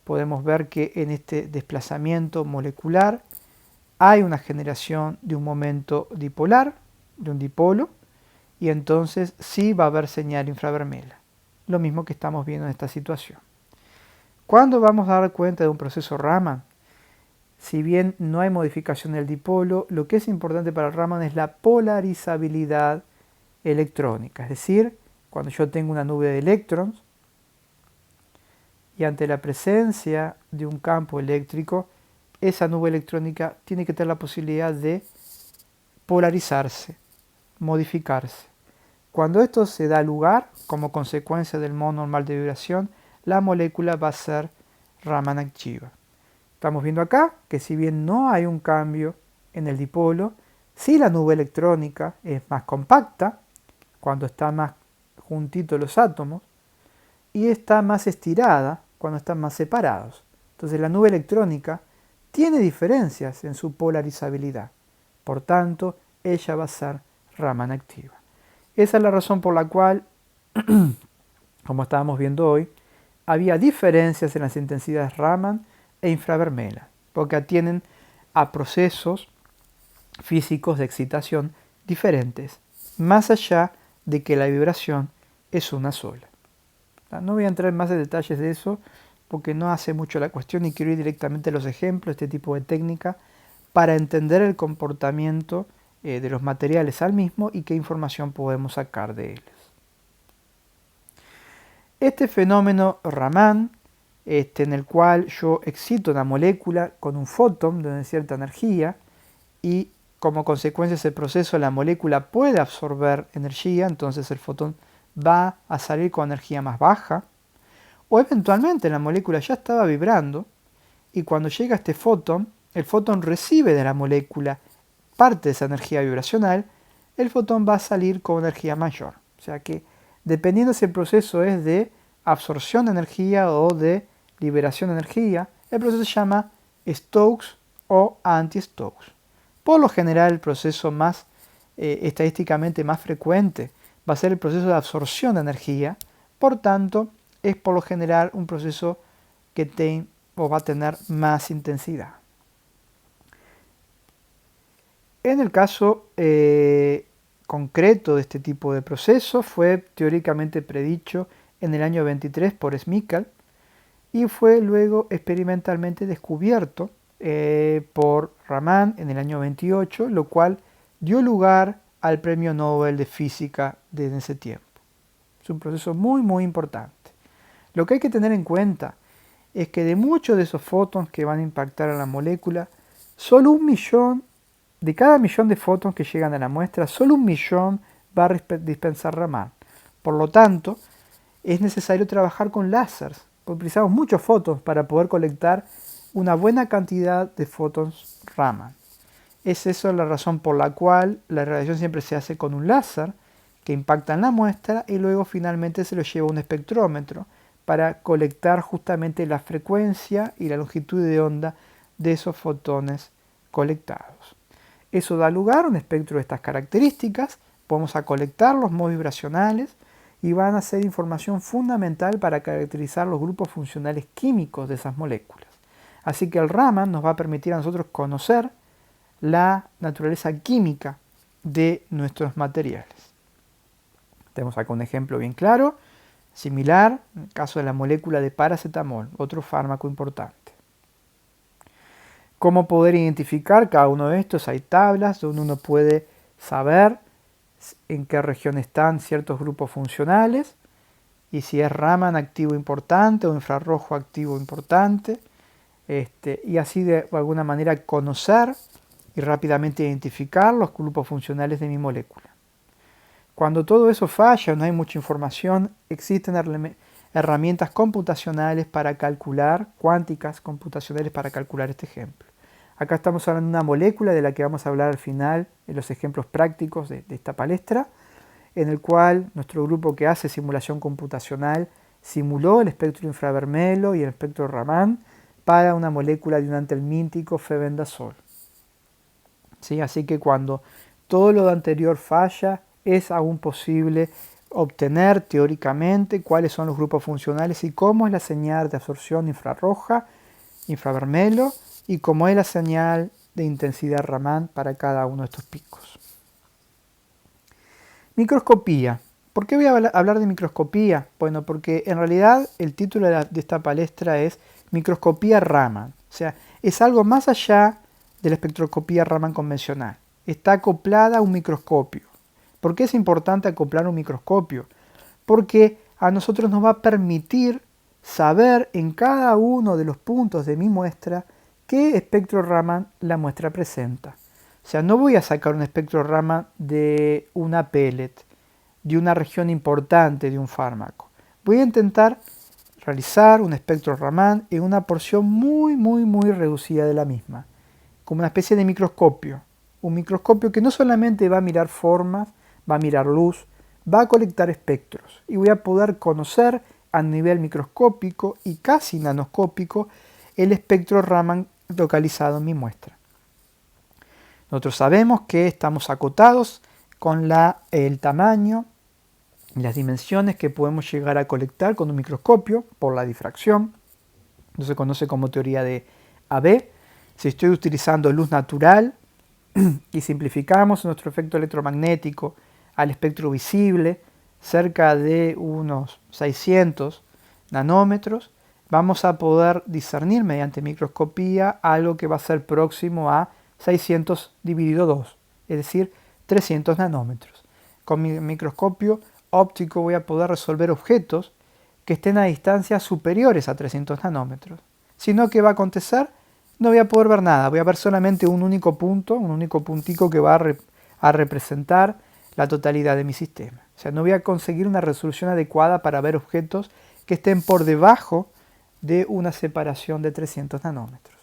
podemos ver que en este desplazamiento molecular hay una generación de un momento dipolar, de un dipolo, y entonces sí va a haber señal infravermelha. Lo mismo que estamos viendo en esta situación. ¿Cuándo vamos a dar cuenta de un proceso Raman? Si bien no hay modificación del dipolo, lo que es importante para el Raman es la polarizabilidad electrónica. Es decir, cuando yo tengo una nube de electrones y ante la presencia de un campo eléctrico, esa nube electrónica tiene que tener la posibilidad de polarizarse, modificarse. Cuando esto se da lugar, como consecuencia del modo normal de vibración, la molécula va a ser Raman activa. Estamos viendo acá que si bien no hay un cambio en el dipolo, sí la nube electrónica es más compacta, cuando están más juntitos los átomos, y está más estirada cuando están más separados. Entonces la nube electrónica tiene diferencias en su polarizabilidad. Por tanto, ella va a ser Raman activa. Esa es la razón por la cual, como estábamos viendo hoy, había diferencias en las intensidades Raman e infravermelha, porque atienden a procesos físicos de excitación diferentes, más allá de que la vibración es una sola. No voy a entrar en más detalles de eso porque no hace mucho la cuestión y quiero ir directamente a los ejemplos de este tipo de técnica para entender el comportamiento de los materiales al mismo y qué información podemos sacar de ellos. Este fenómeno Raman, en el cual yo excito una molécula con un fotón de una cierta energía y como consecuencia de ese proceso la molécula puede absorber energía, entonces el fotón va a salir con energía más baja, o eventualmente la molécula ya estaba vibrando y cuando llega este fotón, el fotón recibe de la molécula parte de esa energía vibracional, el fotón va a salir con energía mayor. O sea que dependiendo si el proceso es de absorción de energía o de liberación de energía, el proceso se llama Stokes o anti-Stokes. Por lo general, el proceso más estadísticamente más frecuente va a ser el proceso de absorción de energía, por tanto, es por lo general un proceso que va a tener más intensidad. En el caso concreto de este tipo de proceso fue teóricamente predicho en el año 23 por Smickel y fue luego experimentalmente descubierto por Raman en el año 28, lo cual dio lugar al Premio Nobel de Física desde ese tiempo. Es un proceso muy importante. Lo que hay que tener en cuenta es que de muchos de esos fotones que van a impactar a la molécula, solo 1 millón, de cada millón de fotones que llegan a la muestra, solo 1 millón va a dispensar Raman. Por lo tanto, es necesario trabajar con láseres, porque utilizamos muchos fotones para poder colectar una buena cantidad de fotones Raman. Es eso la razón por la cual la radiación siempre se hace con un láser que impacta en la muestra y luego finalmente se lo lleva a un espectrómetro para colectar justamente la frecuencia y la longitud de onda de esos fotones colectados. Eso da lugar a un espectro de estas características, vamos a colectar los modos vibracionales y van a ser información fundamental para caracterizar los grupos funcionales químicos de esas moléculas. Así que el Raman nos va a permitir a nosotros conocer la naturaleza química de nuestros materiales. Tenemos acá un ejemplo bien claro, similar, en el caso de la molécula de paracetamol, otro fármaco importante. ¿Cómo poder identificar cada uno de estos? Hay tablas donde uno puede saber en qué región están ciertos grupos funcionales y si es Raman activo importante o infrarrojo activo importante, y así de alguna manera conocer y rápidamente identificar los grupos funcionales de mi molécula. Cuando todo eso falla, no hay mucha información, existen herramientas computacionales para calcular, cuánticas computacionales para calcular este ejemplo. Acá estamos hablando de una molécula de la que vamos a hablar al final en los ejemplos prácticos de esta palestra, en el cual nuestro grupo que hace simulación computacional simuló el espectro infravermelo y el espectro Raman para una molécula de un antelmíntico febendazol. ¿Sí? Así que cuando todo lo anterior falla, es aún posible obtener teóricamente cuáles son los grupos funcionales y cómo es la señal de absorción infrarroja, infravermelo y cómo es la señal de intensidad Raman para cada uno de estos picos. Microscopía. ¿Por qué voy a hablar de microscopía? Bueno, porque en realidad el título de esta palestra es Microscopía Raman. O sea, es algo más allá de la espectroscopía Raman convencional. Está acoplada a un microscopio. ¿Por qué es importante acoplar un microscopio? Porque a nosotros nos va a permitir saber en cada uno de los puntos de mi muestra qué espectro Raman la muestra presenta. O sea, no voy a sacar un espectro Raman de una pellet, de una región importante de un fármaco. Voy a intentar realizar un espectro Raman en una porción muy reducida de la misma, como una especie de microscopio. Un microscopio que no solamente va a mirar formas, va a mirar luz, va a colectar espectros y voy a poder conocer a nivel microscópico y casi nanoscópico el espectro Raman localizado en mi muestra. Nosotros sabemos que estamos acotados con el tamaño y las dimensiones que podemos llegar a colectar con un microscopio por la difracción. Eso se conoce como teoría de AB. Si estoy utilizando luz natural y simplificamos nuestro efecto electromagnético al espectro visible, cerca de unos 600 nanómetros, vamos a poder discernir mediante microscopía algo que va a ser próximo a 600 dividido 2, es decir, 300 nanómetros. Con mi microscopio óptico voy a poder resolver objetos que estén a distancias superiores a 300 nanómetros. Si no, ¿qué va a acontecer? No voy a poder ver nada, voy a ver solamente un único punto, un único puntico que va a representar la totalidad de mi sistema. O sea, no voy a conseguir una resolución adecuada para ver objetos que estén por debajo de una separación de 300 nanómetros.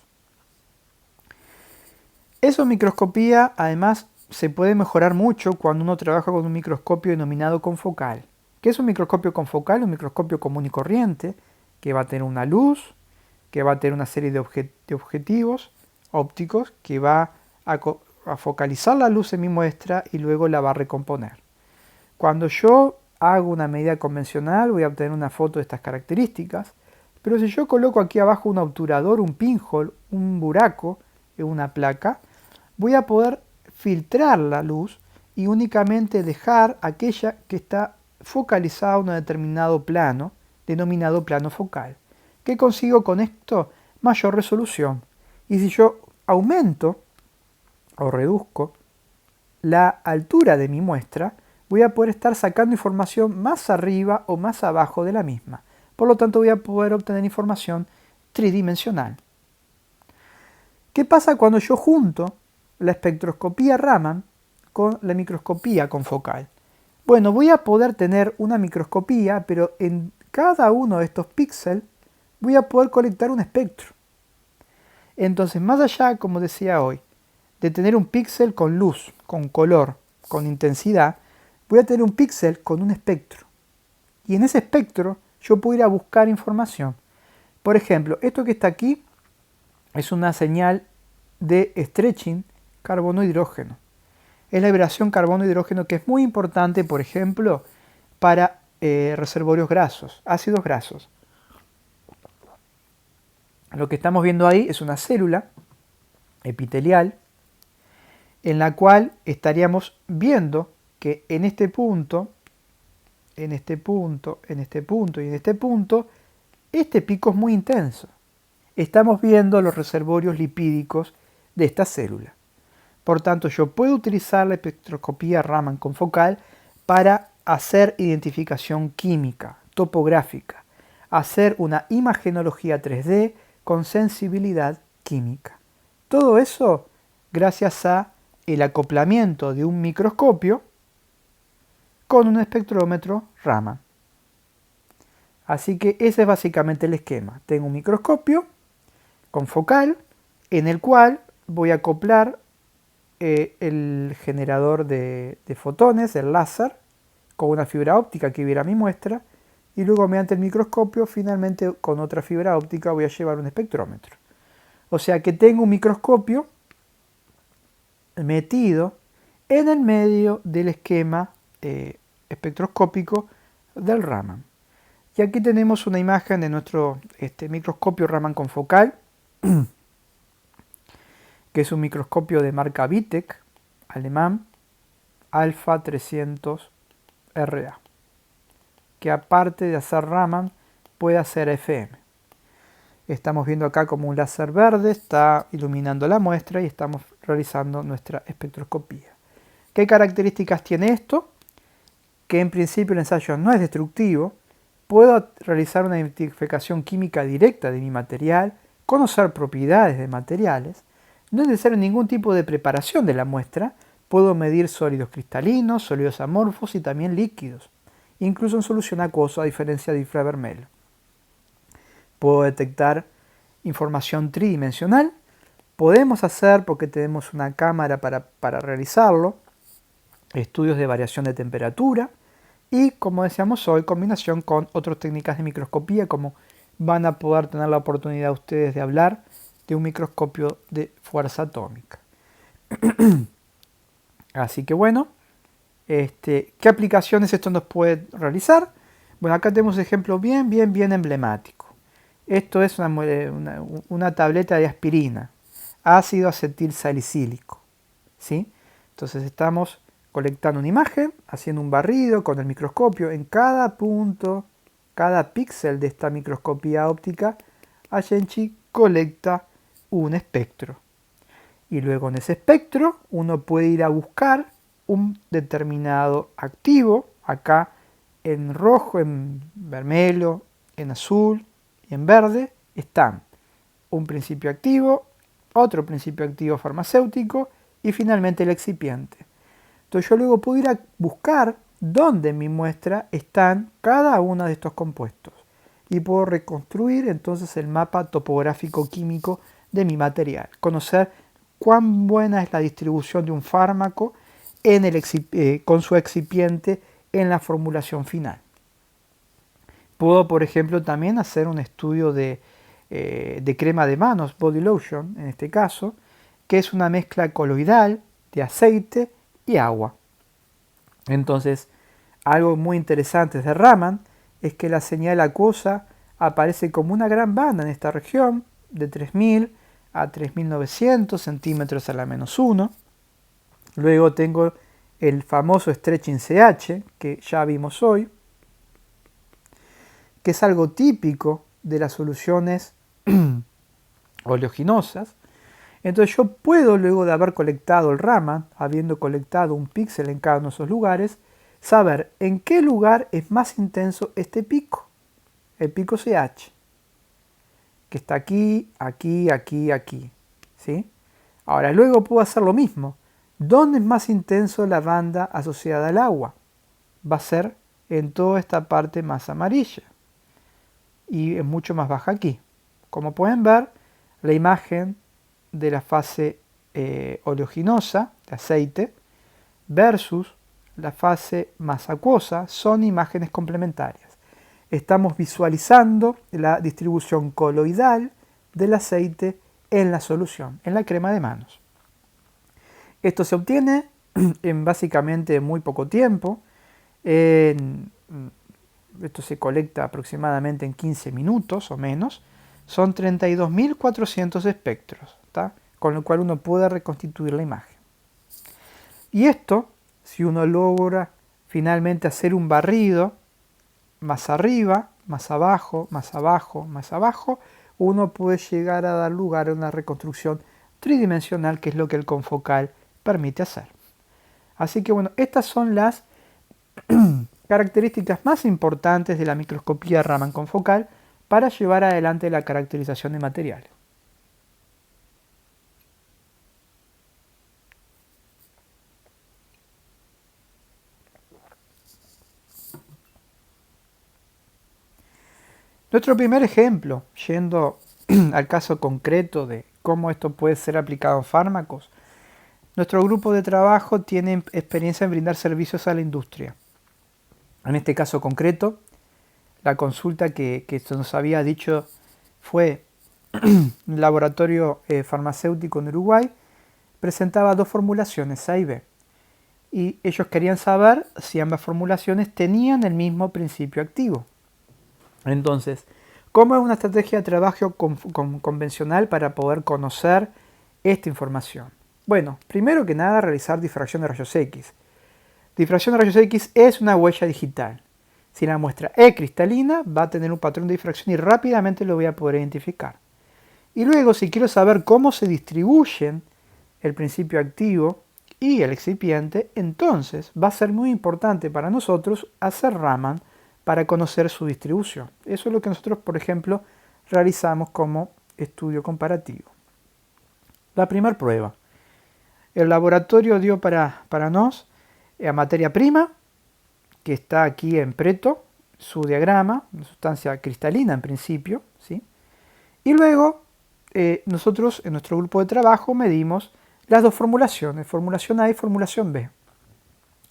Eso en microscopía, además, se puede mejorar mucho cuando uno trabaja con un microscopio denominado confocal. ¿Qué es un microscopio confocal? Un microscopio común y corriente, que va a tener una luz, que va a tener una serie de objetivos ópticos, que va a focalizar la luz en mi muestra y luego la va a recomponer. Cuando yo hago una medida convencional voy a obtener una foto de estas características, pero si yo coloco aquí abajo un obturador, un pinhole, un buraco en una placa, voy a poder filtrar la luz y únicamente dejar aquella que está focalizada a un determinado plano, denominado plano focal. ¿Qué consigo con esto? Mayor resolución. Y si yo aumento o reduzco la altura de mi muestra, voy a poder estar sacando información más arriba o más abajo de la misma. Por lo tanto, voy a poder obtener información tridimensional. ¿Qué pasa cuando yo junto la espectroscopía Raman con la microscopía confocal? Bueno, voy a poder tener una microscopía, pero en cada uno de estos píxeles voy a poder colectar un espectro. Entonces, más allá, como decía hoy, de tener un píxel con luz, con color, con intensidad, voy a tener un píxel con un espectro. Y en ese espectro yo puedo ir a buscar información. Por ejemplo, esto que está aquí es una señal de stretching carbono-hidrógeno. Es la vibración carbono-hidrógeno que es muy importante, por ejemplo, para reservorios grasos, ácidos grasos. Lo que estamos viendo ahí es una célula epitelial en la cual estaríamos viendo que en este punto, en este punto, en este punto y en este punto, este pico es muy intenso. Estamos viendo los reservorios lipídicos de esta célula. Por tanto, yo puedo utilizar la espectroscopía Raman confocal para hacer identificación química, topográfica, hacer una imagenología 3D con sensibilidad química. Todo eso gracias a el acoplamiento de un microscopio con un espectrómetro Raman. Así que ese es básicamente el esquema. Tengo un microscopio confocal en el cual voy a acoplar el generador de fotones, el láser, con una fibra óptica que viera mi muestra, y luego mediante el microscopio, finalmente con otra fibra óptica voy a llevar un espectrómetro. O sea que tengo un microscopio metido en el medio del esquema espectroscópico del Raman. Y aquí tenemos una imagen de nuestro microscopio Raman confocal, que es un microscopio de marca Vitek, alemán, Alpha 300 RA, que aparte de hacer Raman, puede hacer FM. Estamos viendo acá como un láser verde está iluminando la muestra y estamos realizando nuestra espectroscopía. ¿Qué características tiene esto? Que en principio el ensayo no es destructivo, puedo realizar una identificación química directa de mi material, conocer propiedades de materiales, no es necesario ningún tipo de preparación de la muestra, puedo medir sólidos cristalinos, sólidos amorfos y también líquidos, incluso en solución acuosa a diferencia de infravermelho. Puedo detectar información tridimensional, podemos hacer, porque tenemos una cámara para realizarlo, estudios de variación de temperatura y, como decíamos hoy, combinación con otras técnicas de microscopía, como van a poder tener la oportunidad ustedes de hablar de un microscopio de fuerza atómica. Así que bueno, ¿qué aplicaciones esto nos puede realizar? Bueno, acá tenemos un ejemplo bien emblemático. Esto es una tableta de aspirina, ácido acetil salicílico, ¿sí? Entonces estamos colectando una imagen, haciendo un barrido con el microscopio en cada punto, cada píxel de esta microscopía óptica, Agenchi colecta un espectro. Y luego en ese espectro uno puede ir a buscar un determinado activo, acá en rojo, en vermelho, en azul y en verde están un principio activo, otro principio activo farmacéutico y finalmente el excipiente. Entonces yo luego puedo ir a buscar dónde en mi muestra están cada uno de estos compuestos y puedo reconstruir entonces el mapa topográfico químico de mi material, conocer cuán buena es la distribución de un fármaco con su excipiente en la formulación final. Puedo, por ejemplo, también hacer un estudio de crema de manos, body lotion en este caso, que es una mezcla coloidal de aceite y agua. Entonces, algo muy interesante de Raman es que la señal acuosa aparece como una gran banda en esta región, de 3000 a 3900 centímetros a la -1. Luego tengo el famoso stretching CH, que ya vimos hoy, que es algo típico de las soluciones oleaginosas. Entonces yo puedo, luego de haber colectado el Raman, habiendo colectado un píxel en cada uno de esos lugares, saber en qué lugar es más intenso este pico, el pico CH, que está aquí, aquí, aquí, aquí, ¿sí? Ahora, luego puedo hacer lo mismo. ¿Dónde es más intenso la banda asociada al agua? Va a ser en toda esta parte más amarilla y es mucho más baja aquí. Como pueden ver, la imagen de la fase oleaginosa, de aceite, versus la fase más acuosa, son imágenes complementarias. Estamos visualizando la distribución coloidal del aceite en la solución, en la crema de manos. Esto se obtiene en básicamente muy poco tiempo. Esto se colecta aproximadamente en 15 minutos o menos. Son 32.400 espectros, ¿tá? Con lo cual uno puede reconstituir la imagen. Y esto, si uno logra finalmente hacer un barrido más arriba, más abajo, más abajo, más abajo, uno puede llegar a dar lugar a una reconstrucción tridimensional, que es lo que el confocal permite hacer. Así que bueno, estas son las características más importantes de la microscopía Raman confocal para llevar adelante la caracterización de materiales. Nuestro primer ejemplo, yendo al caso concreto de cómo esto puede ser aplicado en fármacos, nuestro grupo de trabajo tiene experiencia en brindar servicios a la industria. En este caso concreto, la consulta que se nos había dicho fue un laboratorio farmacéutico en Uruguay, presentaba dos formulaciones, A y B. Y ellos querían saber si ambas formulaciones tenían el mismo principio activo. Entonces, ¿cómo es una estrategia de trabajo convencional para poder conocer esta información? Bueno, primero que nada, realizar difracción de rayos X. Difracción de rayos X es una huella digital. Si la muestra es cristalina, va a tener un patrón de difracción y rápidamente lo voy a poder identificar. Y luego, si quiero saber cómo se distribuyen el principio activo y el excipiente, entonces va a ser muy importante para nosotros hacer Raman para conocer su distribución. Eso es lo que nosotros, por ejemplo, realizamos como estudio comparativo. La primera prueba. El laboratorio dio para nos a materia prima, que está aquí en preto, su diagrama, una sustancia cristalina en principio, ¿sí? Y luego nosotros en nuestro grupo de trabajo medimos las dos formulaciones, formulación A y formulación B.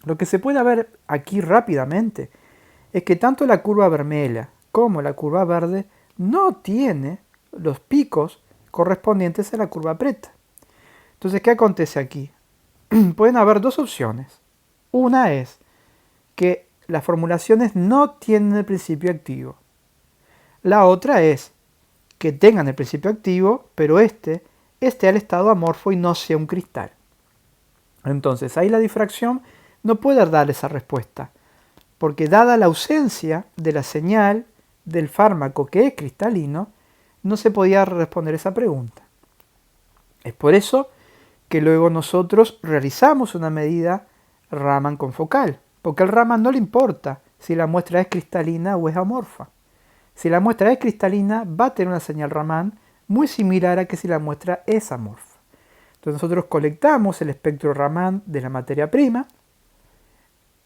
Lo que se puede ver aquí rápidamente es que tanto la curva vermelha como la curva verde no tiene los picos correspondientes a la curva preta. Entonces, ¿qué acontece aquí? Pueden haber dos opciones. Una es que las formulaciones no tienen el principio activo. La otra es que tengan el principio activo, pero esté al estado amorfo y no sea un cristal. Entonces, ahí la difracción no puede dar esa respuesta, porque dada la ausencia de la señal del fármaco que es cristalino, no se podía responder esa pregunta. Es por eso que luego nosotros realizamos una medida Raman confocal, porque al Raman no le importa si la muestra es cristalina o es amorfa. Si la muestra es cristalina, va a tener una señal Raman muy similar a que si la muestra es amorfa. Entonces nosotros colectamos el espectro Raman de la materia prima,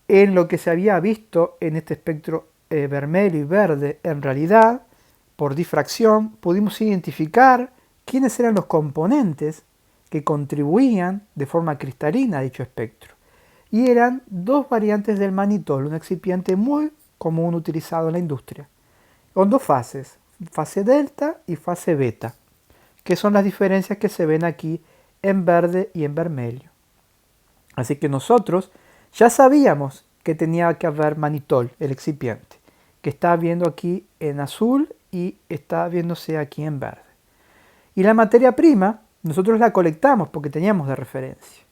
en lo que se había visto en este espectro vermelho y verde, en realidad, por difracción, pudimos identificar quiénes eran los componentes que contribuían de forma cristalina a dicho espectro. Y eran dos variantes del manitol, un excipiente muy común utilizado en la industria, con dos fases, fase delta y fase beta, que son las diferencias que se ven aquí en verde y en vermelho. Así que nosotros ya sabíamos que tenía que haber manitol, el excipiente, que está viendo aquí en azul y está viéndose aquí en verde. Y la materia prima, nosotros la colectamos porque teníamos de referencia.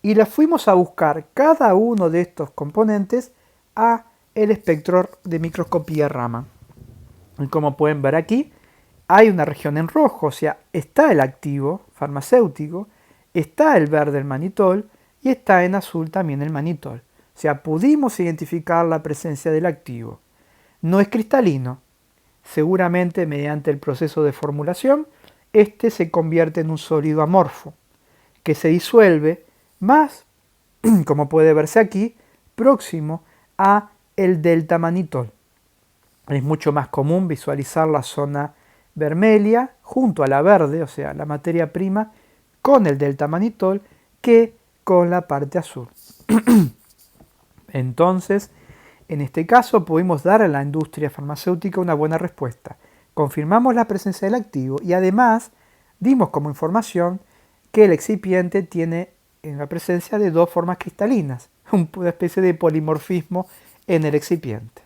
Y la fuimos a buscar cada uno de estos componentes a el espectro de microscopía Raman. Y como pueden ver aquí, hay una región en rojo, o sea, está el activo farmacéutico, está el verde el manitol y está en azul también el manitol. O sea, pudimos identificar la presencia del activo. No es cristalino. Seguramente mediante el proceso de formulación, este se convierte en un sólido amorfo, que se disuelve más, como puede verse aquí, próximo a el delta manitol. Es mucho más común visualizar la zona vermelha junto a la verde, o sea, la materia prima, con el delta manitol, que con la parte azul. Entonces, en este caso pudimos dar a la industria farmacéutica una buena respuesta. Confirmamos la presencia del activo y además dimos como información que el excipiente tiene la presencia de dos formas cristalinas, una especie de polimorfismo en el excipiente.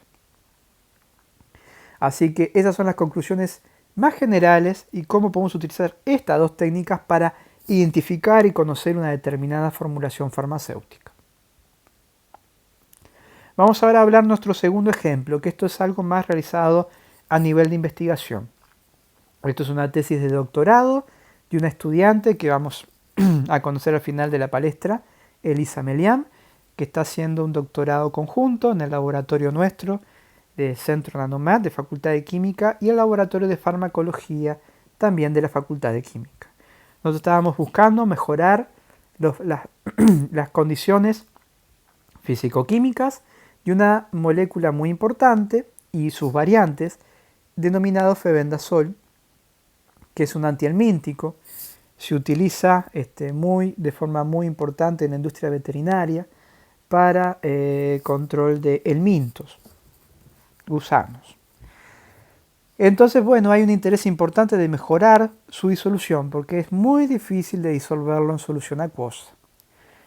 Así que esas son las conclusiones más generales y cómo podemos utilizar estas dos técnicas para identificar y conocer una determinada formulación farmacéutica. Vamos ahora a hablar nuestro segundo ejemplo, que esto es algo más realizado a nivel de investigación. Esto es una tesis de doctorado de una estudiante que vamos a conocer al final de la palestra, Elisa Melián, que está haciendo un doctorado conjunto en el laboratorio nuestro de Centro Nanomat de Facultad de Química y el laboratorio de farmacología también de la Facultad de Química. Nosotros estábamos buscando mejorar las condiciones físico-químicas de una molécula muy importante y sus variantes, denominado febendazol, que es un antihelmíntico. Se utiliza de forma muy importante en la industria veterinaria para control de helmintos, gusanos. Entonces, bueno, hay un interés importante de mejorar su disolución porque es muy difícil de disolverlo en solución acuosa.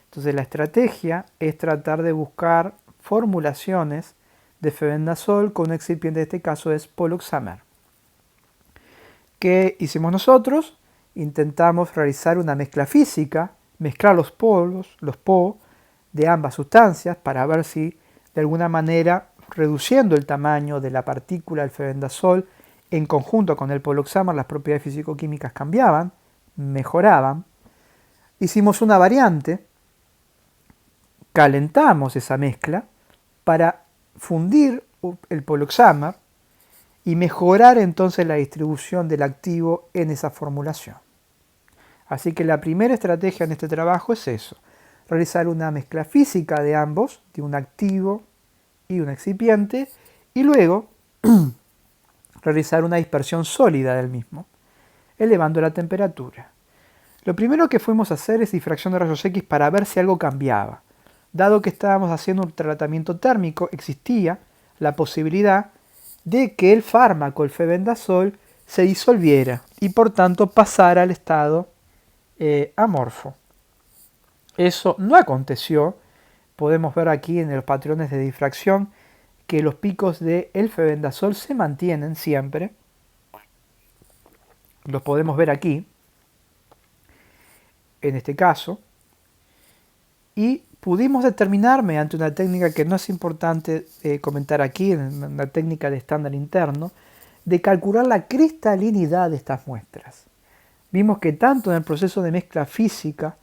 Entonces, la estrategia es tratar de buscar formulaciones de febendazol con un excipiente, en este caso es poloxamer. ¿Qué hicimos nosotros? Intentamos realizar una mezcla física, mezclar los PO de ambas sustancias para ver si de alguna manera, reduciendo el tamaño de la partícula del febendazol en conjunto con el poloxamer, las propiedades físico-químicas cambiaban, mejoraban. Hicimos una variante, calentamos esa mezcla para fundir el poloxamer y mejorar entonces la distribución del activo en esa formulación. Así que la primera estrategia en este trabajo es eso, realizar una mezcla física de ambos, de un activo y un excipiente, y luego realizar una dispersión sólida del mismo, elevando la temperatura. Lo primero que fuimos a hacer es difracción de rayos X para ver si algo cambiaba. Dado que estábamos haciendo un tratamiento térmico, existía la posibilidad de que el fármaco, el febendazol, se disolviera y por tanto pasara al estado amorfo. Eso no aconteció. Podemos ver aquí en los patrones de difracción que los picos del febendazol se mantienen siempre. Los podemos ver aquí, en este caso. Y pudimos determinar mediante una técnica que no es importante comentar aquí, una técnica de estándar interno, de calcular la cristalinidad de estas muestras. Vimos que tanto en el proceso de mezcla física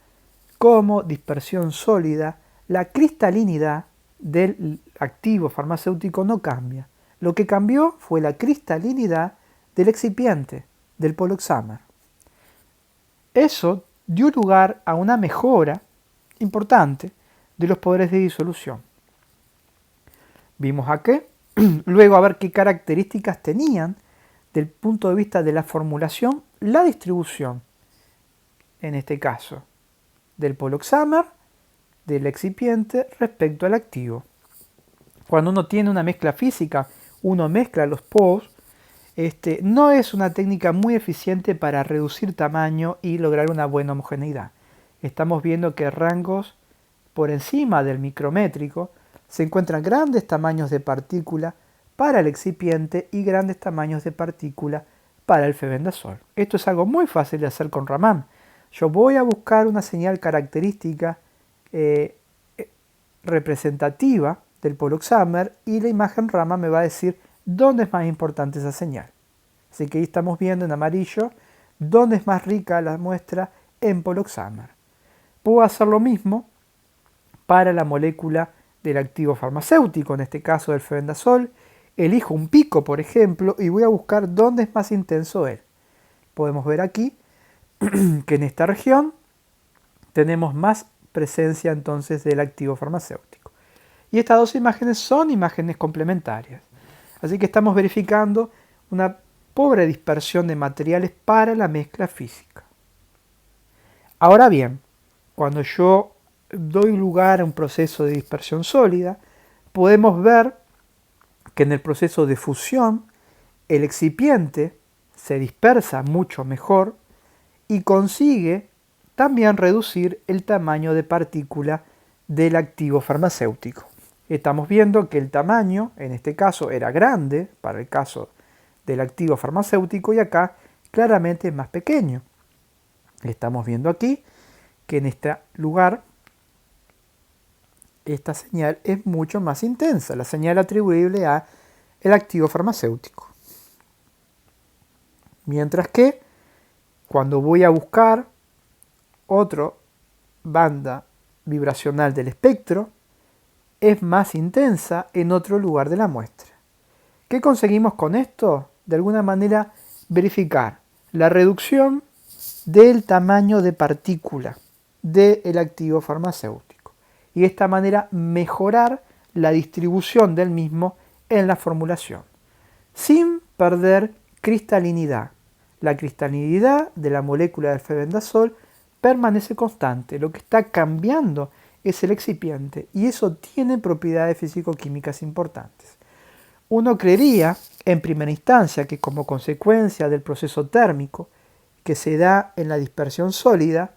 como dispersión sólida, la cristalinidad del activo farmacéutico no cambia. Lo que cambió fue la cristalinidad del excipiente, del poloxamer. Eso dio lugar a una mejora importante de los poderes de disolución. Vimos aquí, luego a ver qué características tenían del punto de vista de la formulación, la distribución, en este caso, del poloxamer, del excipiente respecto al activo. Cuando uno tiene una mezcla física, uno mezcla los POs, no es una técnica muy eficiente para reducir tamaño y lograr una buena homogeneidad. Estamos viendo que rangos por encima del micrométrico se encuentran grandes tamaños de partícula para el excipiente y grandes tamaños de partícula para el febendazol. Esto es algo muy fácil de hacer con Raman. Yo voy a buscar una señal característica representativa del poloxamer y la imagen Raman me va a decir dónde es más importante esa señal. Así que ahí estamos viendo en amarillo dónde es más rica la muestra en poloxamer. Puedo hacer lo mismo para la molécula del activo farmacéutico, en este caso del febendazol. Elijo un pico, por ejemplo, y voy a buscar dónde es más intenso él. Podemos ver aquí que en esta región tenemos más presencia entonces del activo farmacéutico. Y estas dos imágenes son imágenes complementarias. Así que estamos verificando una pobre dispersión de materiales para la mezcla física. Ahora bien, cuando yo doy lugar a un proceso de dispersión sólida, podemos ver que en el proceso de fusión el excipiente se dispersa mucho mejor y consigue también reducir el tamaño de partícula del activo farmacéutico. Estamos viendo que el tamaño, en este caso, era grande para el caso del activo farmacéutico y acá claramente es más pequeño. Estamos viendo aquí que en este lugar esta señal es mucho más intensa, la señal atribuible a el activo farmacéutico. Mientras que cuando voy a buscar otra banda vibracional del espectro, es más intensa en otro lugar de la muestra. ¿Qué conseguimos con esto? De alguna manera verificar la reducción del tamaño de partícula del activo farmacéutico y de esta manera mejorar la distribución del mismo en la formulación, sin perder cristalinidad. La cristalinidad de la molécula del febendazol permanece constante, lo que está cambiando es el excipiente y eso tiene propiedades físico-químicas importantes. Uno creería, en primera instancia, que como consecuencia del proceso térmico que se da en la dispersión sólida,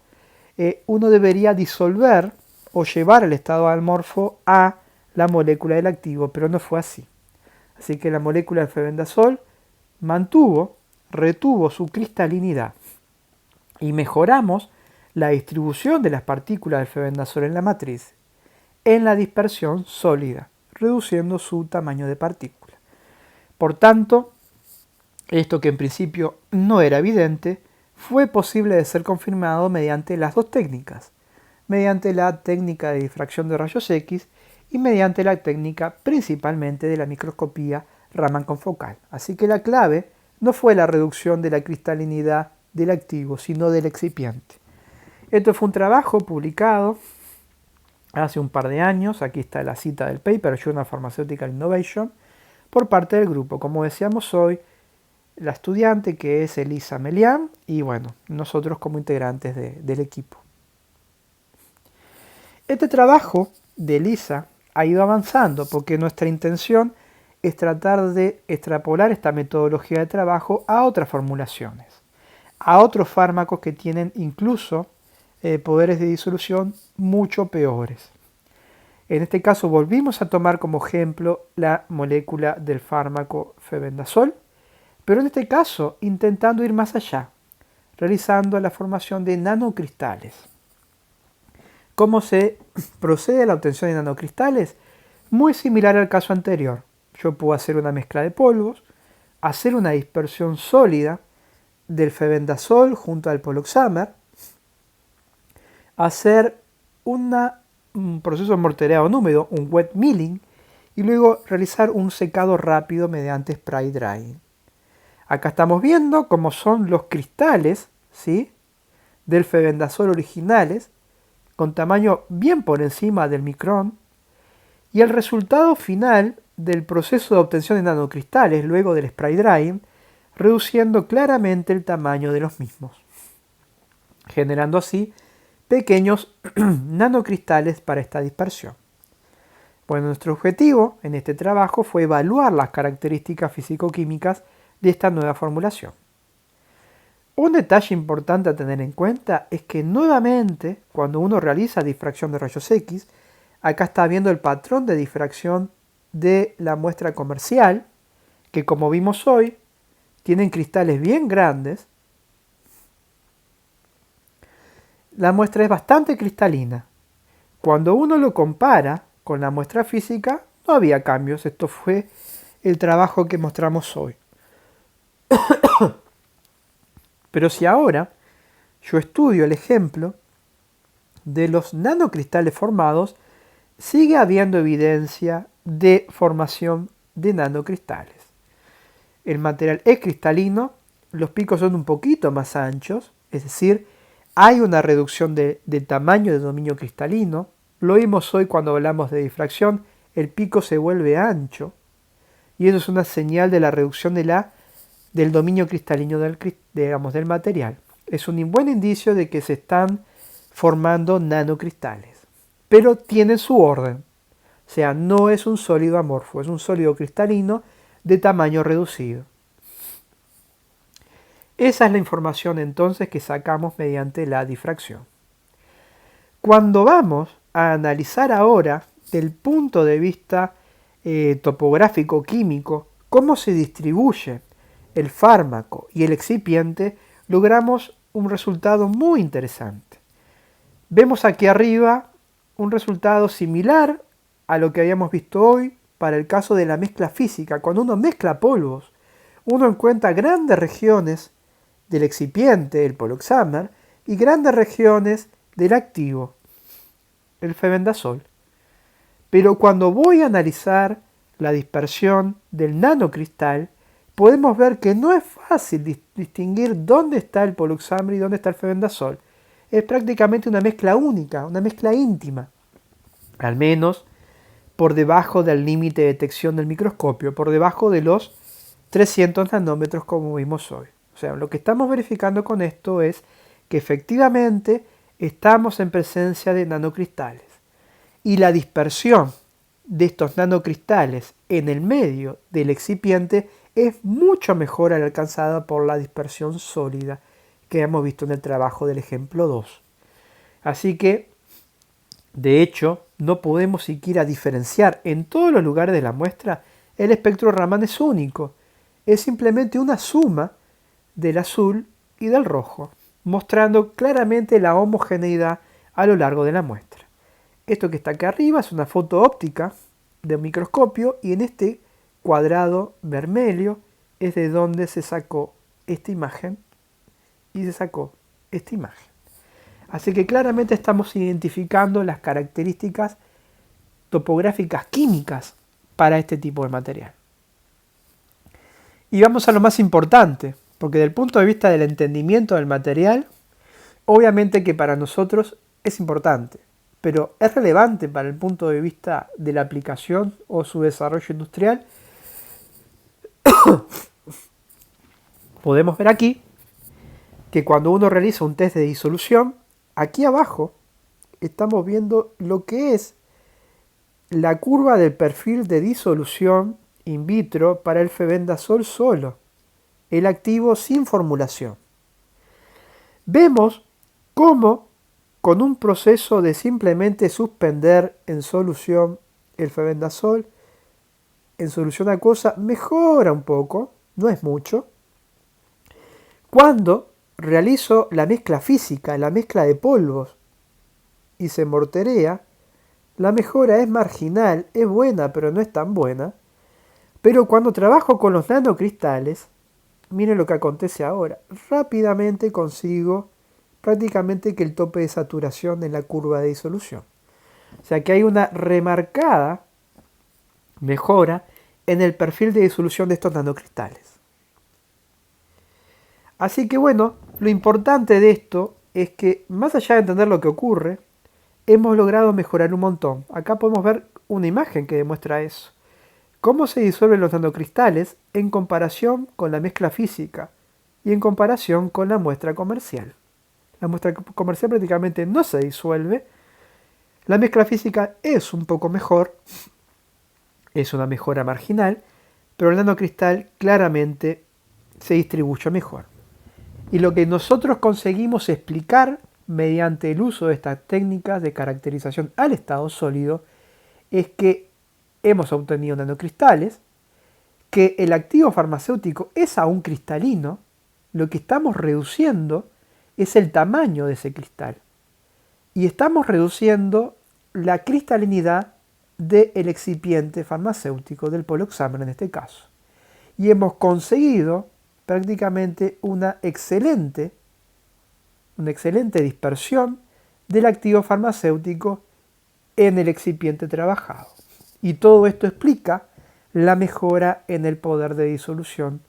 uno debería disolver o llevar el estado amorfo a la molécula del activo, pero no fue así. Así que la molécula del febendazol retuvo su cristalinidad y mejoramos la distribución de las partículas del febendazol en la matriz en la dispersión sólida, reduciendo su tamaño de partícula. Por tanto, esto que en principio no era evidente, fue posible de ser confirmado mediante las dos técnicas, mediante la técnica de difracción de rayos X y mediante la técnica principalmente de la microscopía Raman confocal. Así que la clave no fue la reducción de la cristalinidad del activo, sino del excipiente. Esto fue un trabajo publicado hace un par de años, aquí está la cita del paper, Journal Pharmaceutical Innovation, por parte del grupo. Como decíamos hoy, la estudiante que es Elisa Melian y bueno, nosotros como integrantes del equipo. Este trabajo de Elisa ha ido avanzando porque nuestra intención es tratar de extrapolar esta metodología de trabajo a otras formulaciones, a otros fármacos que tienen incluso poderes de disolución mucho peores. En este caso volvimos a tomar como ejemplo la molécula del fármaco febendazol, pero en este caso intentando ir más allá, realizando la formación de nanocristales. ¿Cómo se procede a la obtención de nanocristales? Muy similar al caso anterior. Yo puedo hacer una mezcla de polvos, hacer una dispersión sólida del febendazol junto al poloxamer, hacer un proceso de mortereado húmedo, un wet milling, y luego realizar un secado rápido mediante spray drying. Acá estamos viendo cómo son los cristales, ¿sí?, del febendazol originales, con tamaño bien por encima del micrón, y el resultado final del proceso de obtención de nanocristales luego del spray drying, reduciendo claramente el tamaño de los mismos, generando así pequeños nanocristales para esta dispersión. Bueno, nuestro objetivo en este trabajo fue evaluar las características físico-químicas de esta nueva formulación. Un detalle importante a tener en cuenta es que nuevamente, cuando uno realiza difracción de rayos X, acá está viendo el patrón de difracción de la muestra comercial, que como vimos hoy, tienen cristales bien grandes. La muestra es bastante cristalina. Cuando uno lo compara con la muestra física, no había cambios. Esto fue el trabajo que mostramos hoy. Pero si ahora yo estudio el ejemplo de los nanocristales formados, sigue habiendo evidencia de formación de nanocristales. El material es cristalino, los picos son un poquito más anchos, es decir, hay una reducción de tamaño de dominio cristalino. Lo vimos hoy cuando hablamos de difracción, el pico se vuelve ancho y eso es una señal de la reducción del dominio cristalino del material. Es un buen indicio de que se están formando nanocristales, pero tienen su orden. O sea, no es un sólido amorfo, es un sólido cristalino de tamaño reducido. Esa es la información entonces que sacamos mediante la difracción. Cuando vamos a analizar ahora, del punto de vista topográfico químico, cómo se distribuye el fármaco y el excipiente, logramos un resultado muy interesante. Vemos aquí arriba un resultado similar a lo que habíamos visto hoy para el caso de la mezcla física. Cuando uno mezcla polvos, uno encuentra grandes regiones del excipiente, el poloxamer, y grandes regiones del activo, el febendazol. Pero cuando voy a analizar la dispersión del nanocristal, podemos ver que no es fácil distinguir dónde está el poloxamer y dónde está el febendazol. Es prácticamente una mezcla única, una mezcla íntima, al menos por debajo del límite de detección del microscopio, por debajo de los 300 nanómetros como vimos hoy. O sea, lo que estamos verificando con esto es que efectivamente estamos en presencia de nanocristales. Y la dispersión de estos nanocristales en el medio del excipiente es mucho mejor alcanzada por la dispersión sólida que hemos visto en el trabajo del ejemplo 2. Así que, de hecho, no podemos siquiera diferenciar en todos los lugares de la muestra. El espectro Raman es único. Es simplemente una suma del azul y del rojo, mostrando claramente la homogeneidad a lo largo de la muestra. Esto que está acá arriba es una foto óptica de un microscopio y en este cuadrado vermelho es de donde se sacó esta imagen y se sacó esta imagen. Así que claramente estamos identificando las características topográficas químicas para este tipo de material. Y vamos a lo más importante, porque desde el punto de vista del entendimiento del material, obviamente que para nosotros es importante, pero es relevante para el punto de vista de la aplicación o su desarrollo industrial. Podemos ver aquí que cuando uno realiza un test de disolución, aquí abajo estamos viendo lo que es la curva del perfil de disolución in vitro para el febendazol solo, el activo sin formulación. Vemos cómo con un proceso de simplemente suspender en solución el febendazol, en solución acuosa, mejora un poco, no es mucho. Cuando realizo la mezcla física, la mezcla de polvos, y se morterea, la mejora es marginal, es buena, pero no es tan buena. Pero cuando trabajo con los nanocristales, miren lo que acontece ahora. Rápidamente consigo prácticamente que el tope de saturación en la curva de disolución. O sea que hay una remarcada mejora en el perfil de disolución de estos nanocristales. Así que bueno, lo importante de esto es que más allá de entender lo que ocurre, hemos logrado mejorar un montón. Acá podemos ver una imagen que demuestra eso. Cómo se disuelven los nanocristales en comparación con la mezcla física y en comparación con la muestra comercial. La muestra comercial prácticamente no se disuelve. La mezcla física es un poco mejor, es una mejora marginal, pero el nanocristal claramente se distribuye mejor. Y lo que nosotros conseguimos explicar mediante el uso de estas técnicas de caracterización al estado sólido es que hemos obtenido nanocristales, que el activo farmacéutico es aún cristalino, lo que estamos reduciendo es el tamaño de ese cristal. Y estamos reduciendo la cristalinidad del excipiente farmacéutico, del poloxamer en este caso. Y hemos conseguido prácticamente una excelente dispersión del activo farmacéutico en el excipiente trabajado. Y todo esto explica la mejora en el poder de disolución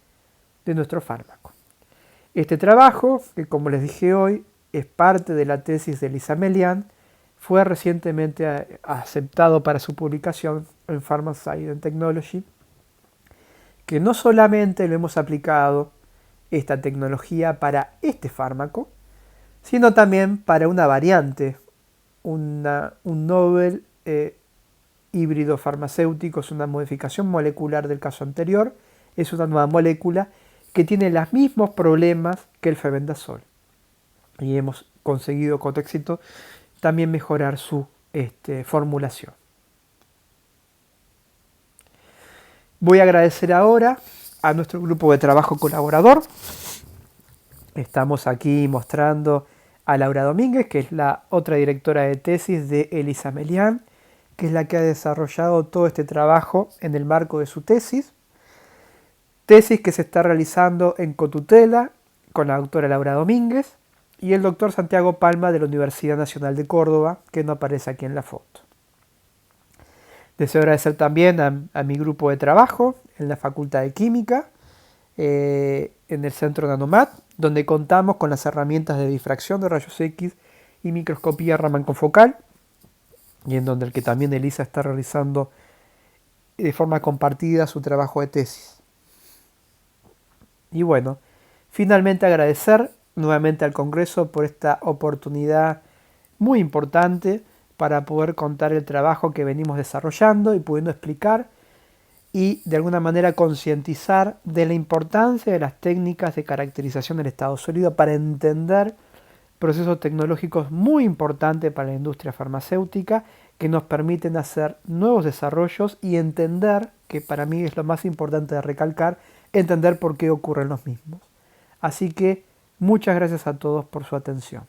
de nuestro fármaco. Este trabajo, que como les dije hoy, es parte de la tesis de Lisa Melian, fue recientemente aceptado para su publicación en Pharmacy and Technology, que no solamente lo hemos aplicado esta tecnología para este fármaco, sino también para una variante, un novel híbrido farmacéutico, es una modificación molecular del caso anterior, es una nueva molécula que tiene los mismos problemas que el febendazol. Y hemos conseguido con éxito también mejorar su formulación. Voy a agradecer ahora a nuestro grupo de trabajo colaborador, Estamos aquí mostrando a Laura Domínguez, que es la otra directora de tesis de Elisa Melián, que es la que ha desarrollado todo este trabajo en el marco de su tesis que se está realizando en cotutela con la doctora Laura Domínguez y el doctor Santiago Palma de la Universidad Nacional de Córdoba, que no aparece aquí en la foto. Deseo agradecer también a mi grupo de trabajo en la Facultad de Química, en el Centro Nanomat, donde contamos con las herramientas de difracción de rayos X y microscopía Raman confocal, y en donde el que también Elisa está realizando de forma compartida su trabajo de tesis. Y bueno, finalmente agradecer nuevamente al Congreso por esta oportunidad muy importante para poder contar el trabajo que venimos desarrollando y pudiendo explicar y de alguna manera concientizar de la importancia de las técnicas de caracterización del estado sólido para entender procesos tecnológicos muy importantes para la industria farmacéutica que nos permiten hacer nuevos desarrollos y entender, que para mí es lo más importante de recalcar, entender por qué ocurren los mismos. Así que muchas gracias a todos por su atención.